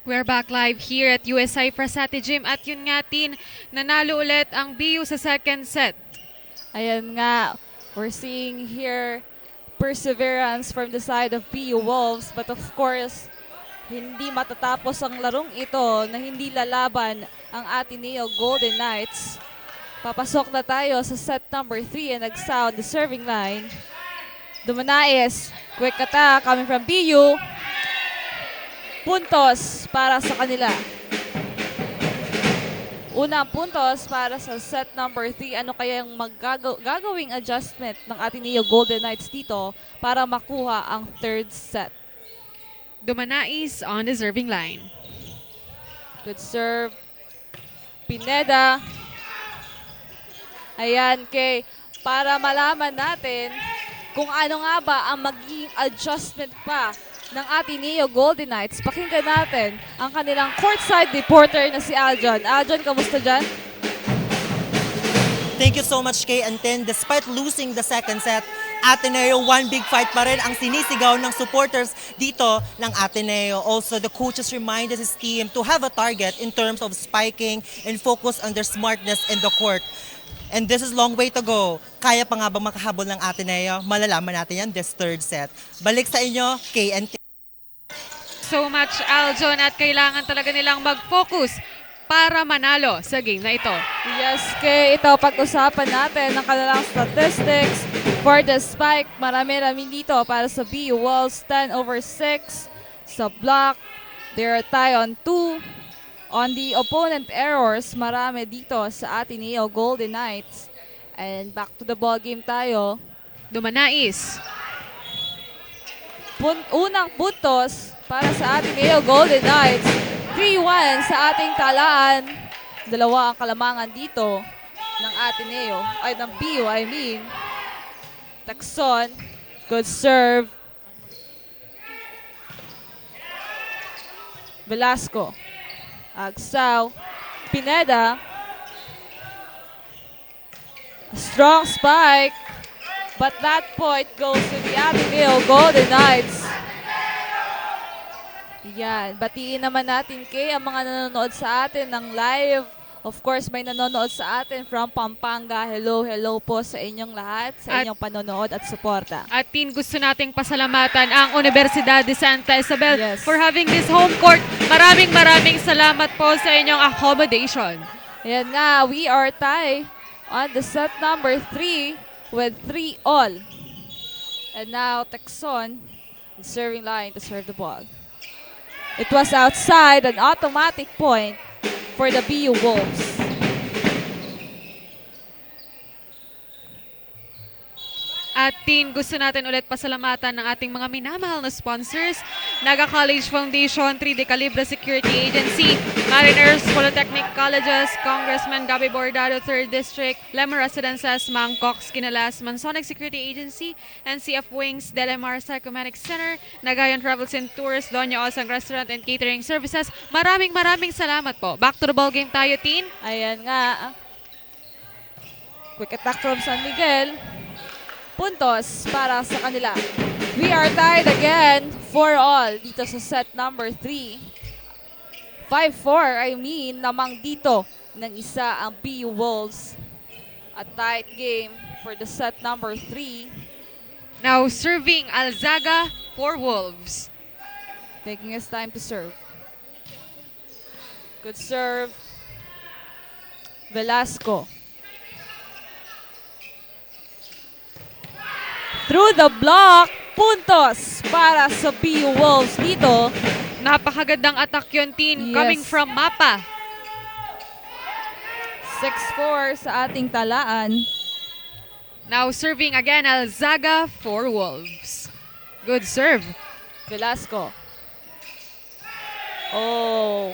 We're back live here at USI Prasati Gym at yun nga tin, nanalo ulit ang BU sa second set. Ayan nga, we're seeing here perseverance from the side of BU Wolves, but of course, hindi matatapos ang larong ito na hindi lalaban ang Ateneo Golden Knights. Papasok na tayo sa set number 3 and nag-sound the serving line. Dumanais, quick attack coming from BU. Puntos para sa kanila. Unang puntos para sa set number 3. Ano kaya yung gagawing adjustment ng Ateneo Golden Knights dito para makuha ang third set? Dumanais on the serving line. Good serve. Pineda. Ayan, Kay. Para malaman natin kung ano nga ba ang magiging adjustment pa ng Ateneo Golden Knights, pakinggan natin ang kanilang courtside reporter na si Aljon. Aljon, kamusta dyan? Thank you so much, Kay. And then, despite losing the second set, Ateneo, one big fight pa rin ang sinisigaw ng supporters dito ng Ateneo. Also, the coaches reminded his team to have a target in terms of spiking and focus on their smartness in the court. And this is long way to go. Kaya pa nga ba makahabol ng Ateneo? Malalaman natin yan this third set. Balik sa inyo, Kay and So much, Aljon, at kailangan talaga nilang mag-focus para manalo sa game na ito. Yes, Kay. Ito, pag-usapan natin ng kanilang statistics for the spike. Marami-rami dito para sa BU Wolves, 10/6. Sa block, they're tie on 2. On the opponent errors, marami dito sa Ateneo Golden Knights. And back to the ball game tayo. Dumanais. Unang puntos para sa Ateneo Golden Knights. 3-1 sa ating talaan. Dalawa ang kalamangan dito ng Ateneo. Ay, ng BU, I mean. Takson. Good serve. Velasco. Agsaw. Pineda. Strong spike. But that point goes to the Ateneo Golden Knights. Yan, batiin naman natin kay ang mga nanonood sa atin ng live. Of course, may nanonood sa atin from Pampanga. Hello, hello po sa inyong lahat, sa inyong panonood at suporta. At Tin, gusto nating pasalamatan ang Universidad de Santa Isabel Yes. for having this home court. Maraming salamat po sa inyong accommodation. Ayan nga, we are tied on the set number 3 with 3-all. And now, Texon, the serving line to serve the ball. It was outside, an automatic point for the BU Wolves. At Tin, gusto natin ulit pasalamatan ng ating mga minamahal na sponsors, NAGA College Foundation, 3D Calibre Security Agency, Mariners Polytechnic Colleges, Congressman Gabby Bordado, 3rd District, Lemon Residences, Mangcox, Kinalas, Mansonic Security Agency, NCF Wings, Delamar Psychomanic Center, Nagayan Travels and Tours, Doña Osang Restaurant and Catering Services. Maraming salamat po. Back to the ball game tayo, Tin. Ayan nga. Quick attack from San Miguel. Puntos para sa kanila. We are tied again, 4-all dito sa set number 3. 5-4, namang dito ng isa ang BU Wolves. A tight game for the set number 3. Now serving Alzaga for Wolves. Taking his time to serve. Good serve. Velasco. Through the block, puntos para sa BU Wolves dito. Napakagandang attack yun, Tin, Yes. coming from Mapa. 6-4 sa ating talaan. Now serving again Alzaga for Wolves. Good serve. Velasco. Oh,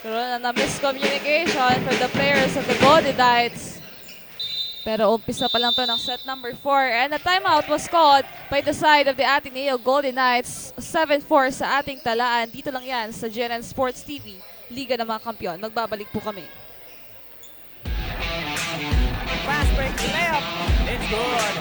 karoon na miscommunication from the players of the Golden Knights. Pero umpisa pa lang to ng set number 4. And a timeout was called by the side of the Ateneo Golden Knights. 7-4 sa ating talaan. Dito lang yan sa GNN Sports TV, Liga ng mga Kampiyon. Magbabalik po kami. Fast break layup. It's good.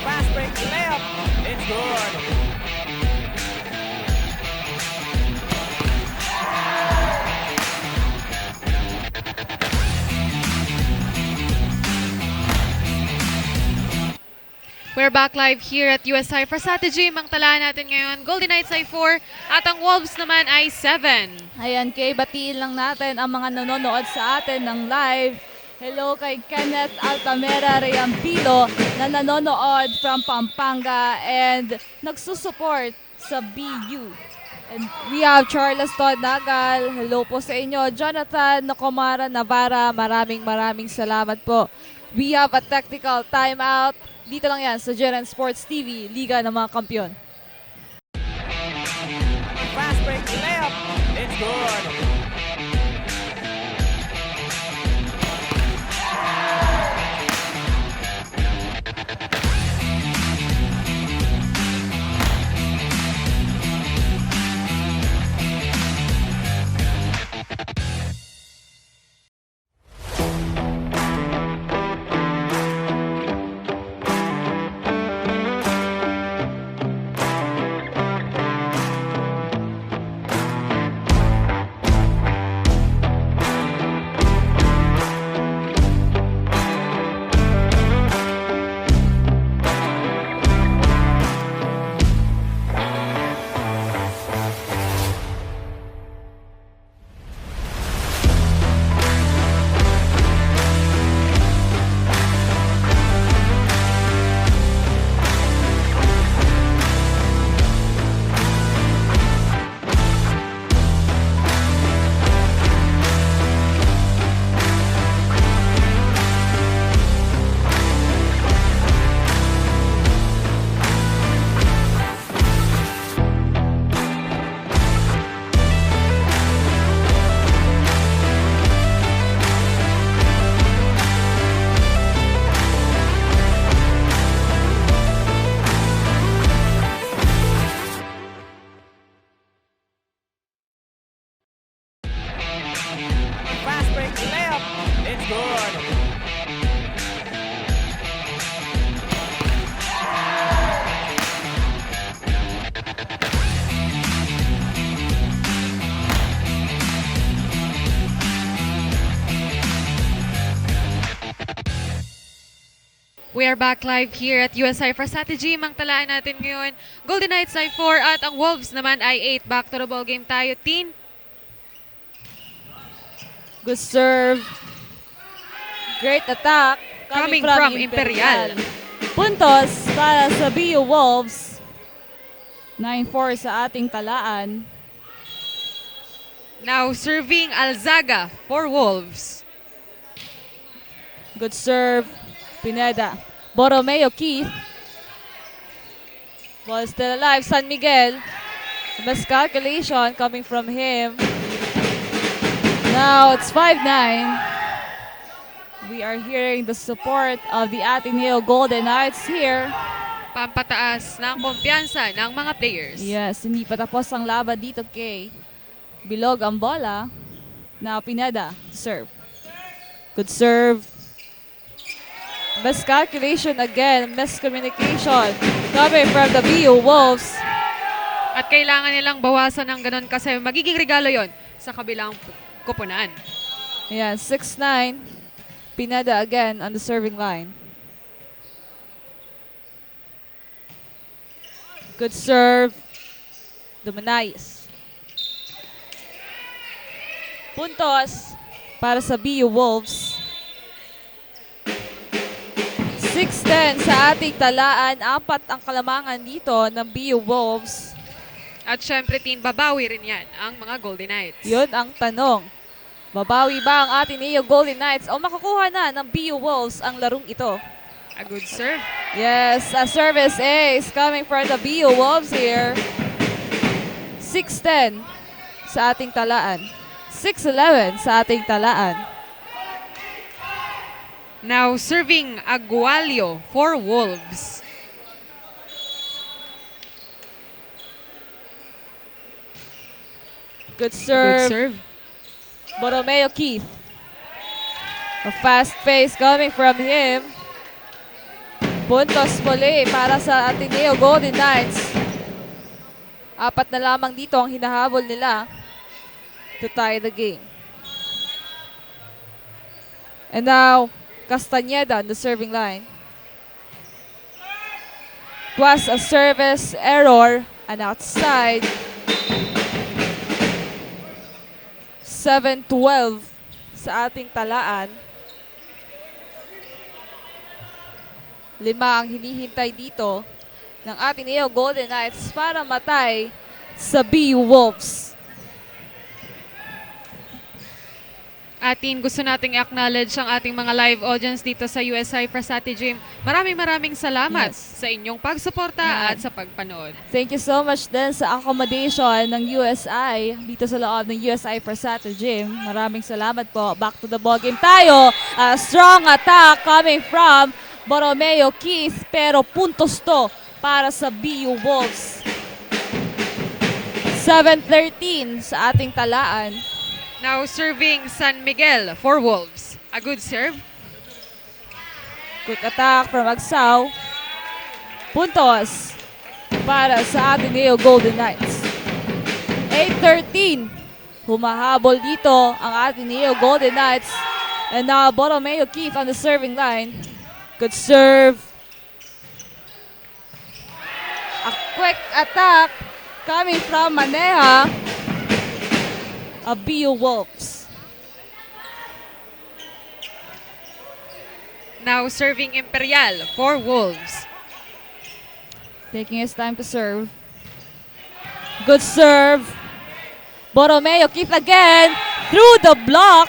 Fast break layup. It's good. We're back live here at USI for strategy. Ang talaan natin ngayon, Golden Knights ay 4 at ang Wolves naman ay 7. Ayan, Kay, batiin lang natin ang mga nanonood sa atin ng live. Hello kay Kenneth Altamera Reampilo na nanonood from Pampanga and nagsusupport sa BU. And we have Charles Todd Nagal. Hello po sa inyo. Jonathan Nocomara Navarra. Maraming salamat po. We have a technical timeout. Dito lang yan sa GNN Sports TV, Liga ng mga Kampiyon. Fast break layup. It's good. good. We are back live here at USI for Strategy. Ang talaan natin ngayon, Golden Knights ay 4 at ang Wolves naman ay 8. Back to the ball game tayo, Teen. Good serve. Great attack. Coming from Imperial. Puntos para sa BU Wolves. 9-4 sa ating talaan. Now serving Alzaga for Wolves. Good serve. Pineda. Borromeo Keith. Ball still alive. San Miguel. Miscalculation coming from him. Now it's 5-9. We are hearing the support of the Ateneo Golden Knights here. Pampataas ng kumpiyansa ng mga players. Yes, hindi pa tapos ang laban dito kay Bilog ang bola. Now Pineda to serve. Good serve. Miscalculation again. Miscommunication coming from the BU Wolves. At kailangan nilang bawasan ng ganun kasi magiging regalo yon sa kabilang kupunan. Yeah, 6-9. Pineda again on the serving line. Good serve. Dumanayas. Puntos para sa BU Wolves. 6-10 sa ating talaan. 4 ang kalamangan dito ng BU Wolves. At syempre, Teen, babawi rin yan ang mga Golden Knights. Yun ang tanong. Babawi ba ang Ateneo Golden Knights o makakuha na ng BU Wolves ang larong ito? A good serve. Yes, a service ace coming from the BU Wolves here. 6-10 sa ating talaan. 6-11 sa ating talaan. Now serving Agualio for Wolves. Good serve. Good serve. Borromeo Keith. A fast pace coming from him. Puntos muli para sa Ateneo Golden Knights. 4 na lamang dito ang hinahabol nila to tie the game. And now, Castañeda on the serving line. It was a service error and outside. 7-12 sa ating talaan. 5 ang hinihintay dito ng Ateneo Golden Knights para matay sa BU Wolves. Atin, gusto nating i-acknowledge ang ating mga live audience dito sa USI for Strategy. Maraming salamat sa inyong pagsuporta at sa pagpanood. Thank you so much din sa accommodation ng USI dito sa loob ng USI for Strategy. Maraming salamat po. Back to the ball game tayo. A strong attack coming from Borromeo Keith, pero puntos to para sa BU Wolves. 7-13 sa ating talaan. Now serving San Miguel for Wolves. A good serve. Quick attack from Agsaw. Puntos para sa Ateneo Golden Knights. 8-13. Humahabol dito ang Ateneo Golden Knights. And now Borromeo Keith on the serving line. Good serve. A quick attack coming from Maneja of BU Wolves. Now serving Imperial for Wolves. Taking his time to serve. Good serve. Borromeo Keith again through the block.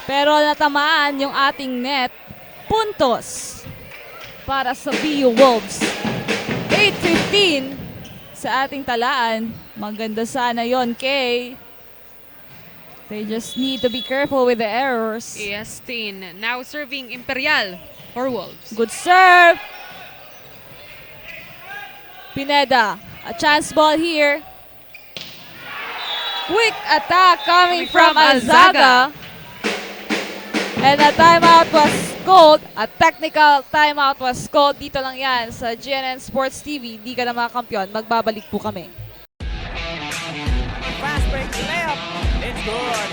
Pero natamaan yung ating net. Puntos para sa BU Wolves. 8-15 sa ating talaan. Maganda sana yon, Kay. They just need to be careful with the errors. Yes, Teen. Now serving Imperial for Wolves. Good serve. Pineda. A chance ball here. Quick attack coming from Alzaga. And a timeout was called, a technical timeout was called. Dito lang yan sa GNN Sports TV, Liga ng mga Kampiyon. Magbabalik po kami. Fast break layup. It's good.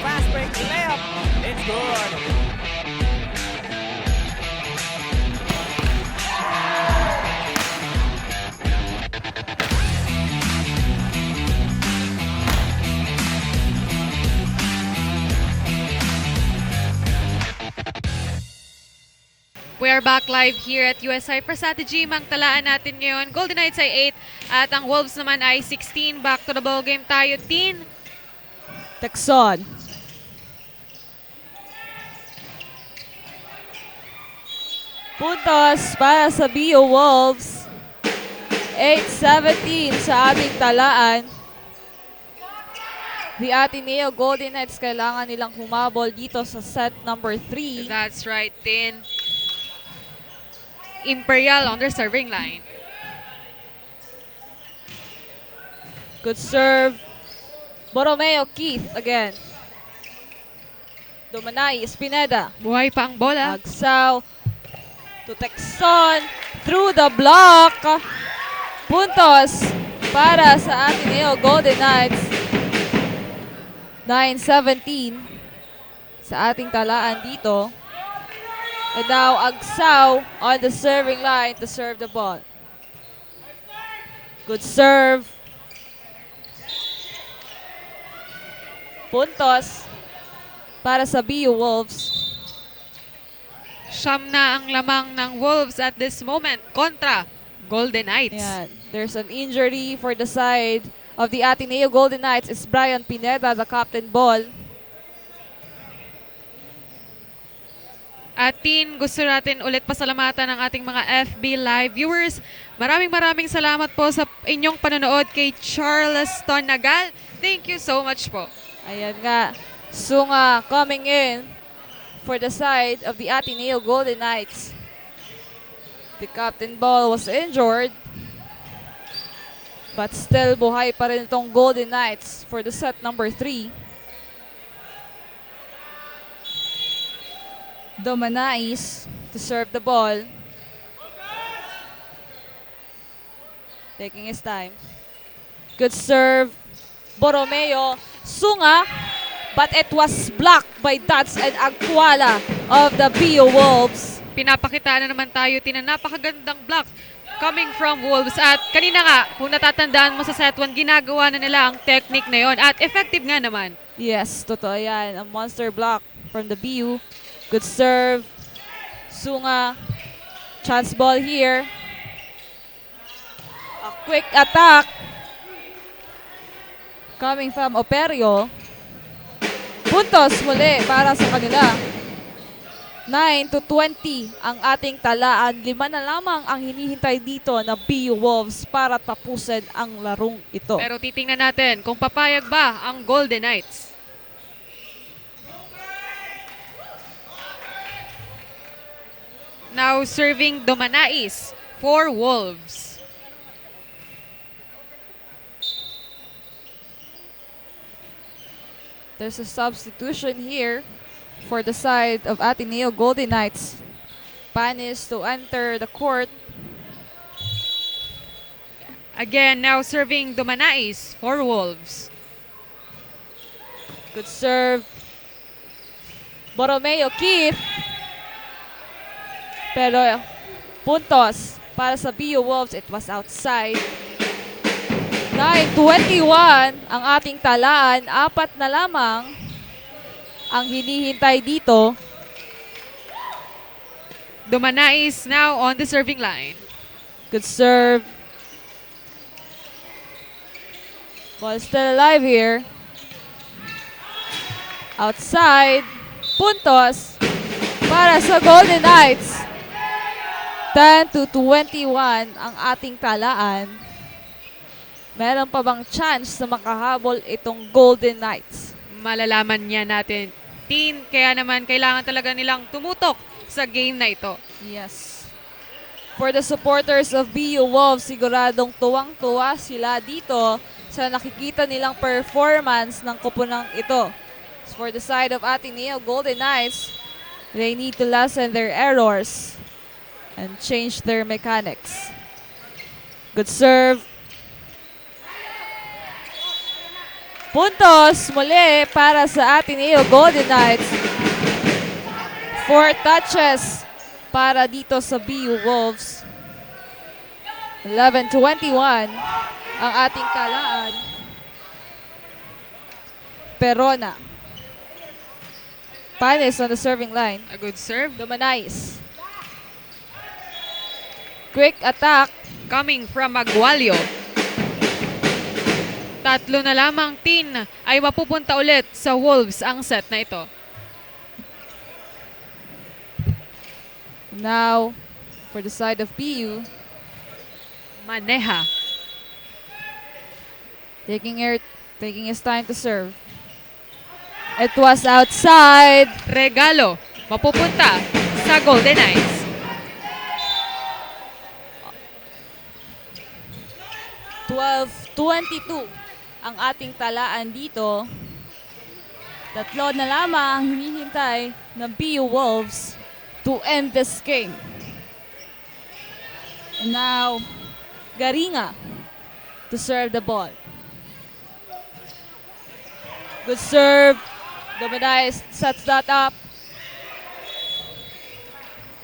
Fast break layup. It's good. We are back live here at USI Prasati Gym. Ang talaan natin ngayon, Golden Knights ay 8 at ang Wolves naman ay 16. Back to the ball game tayo, Tin. Texon. Puntos para sa BU Wolves. 8-17 sa ating talaan. The Ateneo Golden Knights kailangan nilang humabol dito sa set number 3. That's right, Tin. Imperial on their serving line. Good serve. Borromeo Keith again. Domanay Espineda. Buhay pa ang bola. Agsaw to Texon through the block. Puntos para sa Ateneo Golden Knights. 9-17 sa ating talaan dito. And now Agsaw on the serving line to serve the ball. Good serve. Puntos para sa BU Wolves. Siyam na ang lamang ng Wolves at this moment kontra Golden Knights. Ayan. There's an injury for the side of the Ateneo Golden Knights. It's Brian Pineda, the captain ball. Atin, gusto natin ulit pasalamatan ang ating mga FB Live viewers. Maraming salamat po sa inyong panonood kay Charleston Nagal. Thank you so much po. Ayan nga. Sunga coming in for the side of the Ateneo Golden Knights. The captain ball was injured. But still buhay pa rin itong Golden Knights for the set number 3. Domanais to serve the ball. Taking his time. Good serve. Borromeo. Sunga. But it was blocked by Dats and Agkuala of the BU Wolves. Pinapakita na naman tayo, napakagandang block coming from Wolves. At kanina nga, kung natatandaan mo sa set 1, ginagawa na nila ang technique na yon. At effective nga naman. Yes, totoo yan. A monster block from the BU. Good serve. Sunga. Chance ball here. A quick attack. Coming from Operio. Puntos muli para sa kanila. 9-20 ang ating talaan. 5 na lamang ang hinihintay dito na BU Wolves para tapusin ang larong ito. Pero titingnan natin kung papayag ba ang Golden Knights. Now serving Domanais for Wolves. There's a substitution here for the side of Ateneo Golden Knights. Panis to enter the court. Again, now serving Domanais for Wolves. Good serve. Borromeo Keith. Pero puntos para sa BU Wolves. It was outside. 9:21 ang ating talaan. 4 na lamang ang hinihintay dito. Domanais now on the serving line. Good serve. Ball still alive here. Outside. Puntos para sa Golden Knights. 10-21 ang ating talaan. Meron pa bang chance na makahabol itong Golden Knights? Malalaman niya natin, Tin. Kaya naman kailangan talaga nilang tumutok sa game na ito. Yes. For the supporters of BU Wolves, siguradong tuwang-tuwa sila dito sa nakikita nilang performance ng koponang ito. For the side of Ateneo Golden Knights, they need to lessen their errors and change their mechanics. Good serve. Puntos muli para sa Ateneo Golden Knights. 4 touches para dito sa BU Wolves. 11-21 ang ating talaan. Perona. Panis on the serving line. A good serve. Domanais. Quick attack. Coming from Agualio. 3 na lamang, Tin, ay mapupunta ulit sa Wolves ang set na ito. Now, for the side of PU, Maneja. taking his time to serve. It was outside. Regalo. Mapupunta sa Golden Knights. 12-22 ang ating talaan dito. 3 na lamang ang hinihintay ng BU Wolves to end this game. And now, Garinga to serve the ball. Good serve. Domanais sets that up.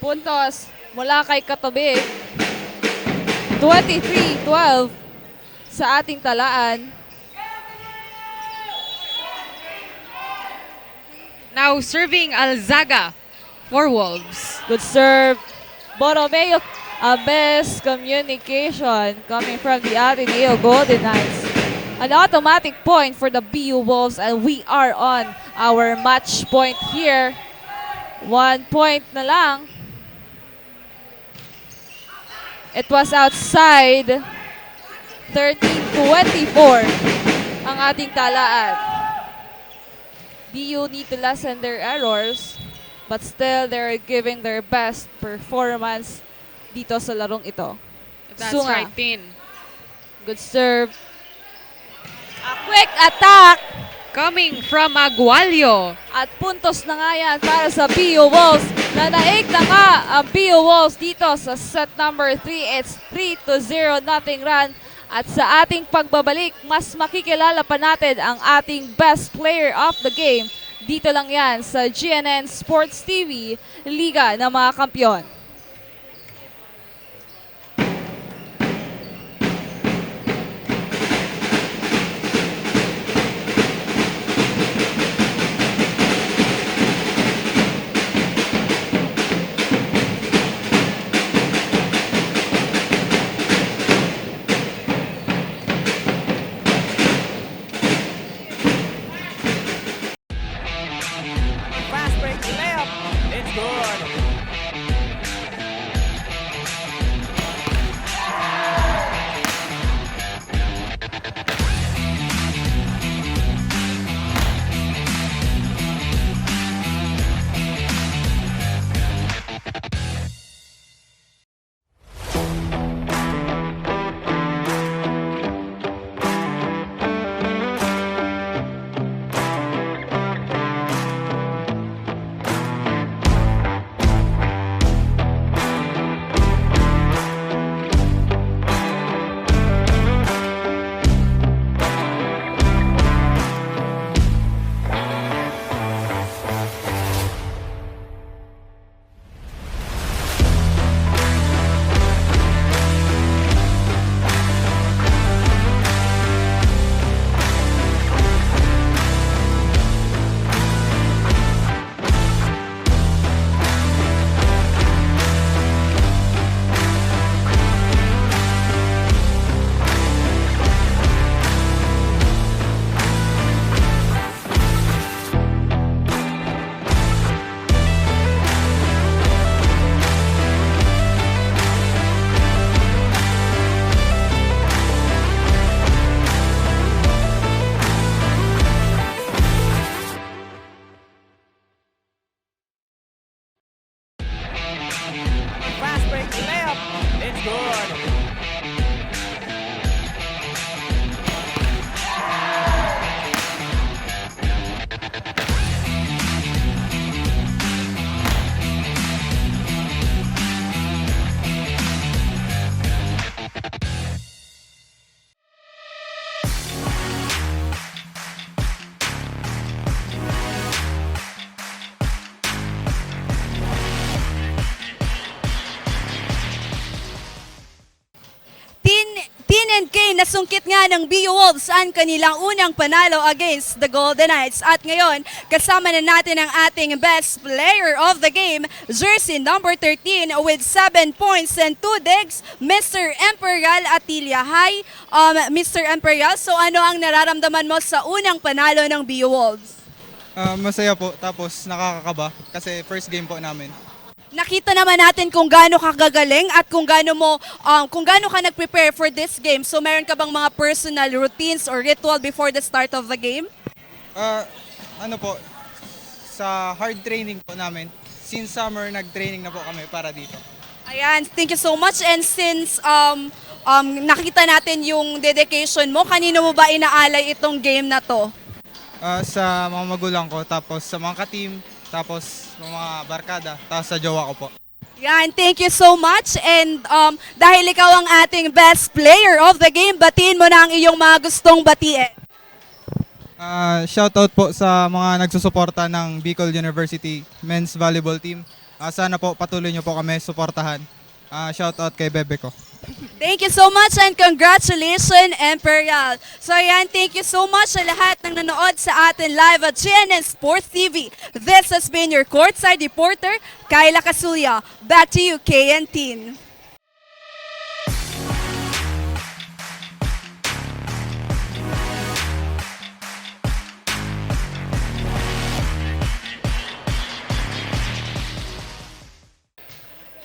Puntos mula kay katabi. 23-12 sa ating talaan. Now serving Alzaga for Wolves. Good serve. Borromeo, a best communication coming from the Ateneo Golden Knights. An automatic point for the BU Wolves, and we are on our match point here. 1 point na lang. It was outside. 13-24 ang ating talaan. BU need to lessen their errors, but still they're giving their best performance dito sa larong ito. That's Sunga. right, Tin. Good serve. A quick attack. Coming from Agualio. At puntos na nga yan para sa BU Wolves. Nanaig na nga ang BU Wolves dito sa set number 3. It's 3-0 nothing run. At sa ating pagbabalik, mas makikilala pa natin ang ating best player of the game. Dito lang yan sa GNN Sports TV, Liga ng mga Kampiyon. Fast break layup. It's good. nasungkit nga ng BU Wolves ang kanilang unang panalo against the Golden Knights. At ngayon, kasama na natin ang ating best player of the game, jersey number 13 with 7 points and 2 digs, Mr. Imperial Atilia. Hi, Mr. Imperial. So ano ang nararamdaman mo sa unang panalo ng BU Wolves? Masaya po, tapos nakakakaba kasi first game po namin. Nakita naman natin kung gaano ka gagaling at kung gaano ka nag-prepare for this game. So meron ka bang mga personal routines or ritual before the start of the game? Ano po, sa hard training po namin, since summer nag-training na po kami para dito. Ayan, thank you so much. And since nakita natin yung dedication mo, kanino mo ba inaalay itong game na to? Sa mga magulang ko, tapos sa mga ka-team, tapos sa mga barkada, tapos sa jowa ko po. Yan, thank you so much. And dahil ikaw ang ating best player of the game, batiin mo na ang iyong mga gustong batiin. Shoutout po sa mga nagsusuporta ng BICOL University Men's Volleyball Team. Sana po patuloy nyo po kami suportahan. Shoutout kay bebe ko. Thank you so much and congratulations, Imperial. So ayan, thank you so much sa lahat ng nanood sa atin live at GNN Sports TV. This has been your courtside reporter, Kyla Casulia. Back to you, Kay and Tin.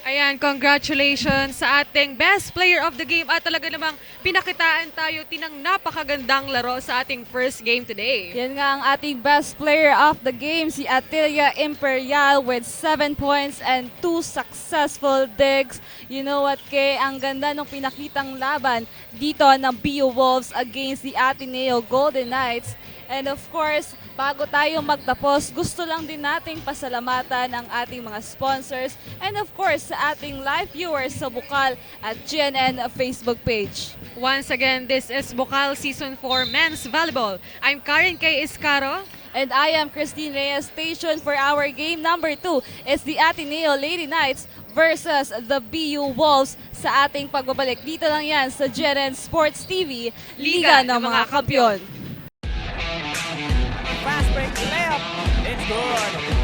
Ayan, congratulations sa ating best player of the game at talaga namang pinakitaan tayo tinang napakagandang laro sa ating first game today. Yan nga ang ating best player of the game, si Atilia Imperial with 7 points and 2 successful digs. You know what, Kay? Ang ganda ng pinakitang laban dito ng BU Wolves against the ATENEO Golden Knights. And of course, bago tayo magtapos, gusto lang din nating pasalamatan ang ating mga sponsors and of course sa ating live viewers sa Bucal at GNN Facebook page. Once again, this is Bucal Season 4 Men's Volleyball. I'm Karen K. Iscaro. And I am Christine Reyes. Station for our game number 2 is the Ateneo Lady Knights versus the BU Wolves sa ating pagbabalik. Dito lang yan sa GNN Sports TV, Liga ng mga Kampiyon. Fast break layup. It's good.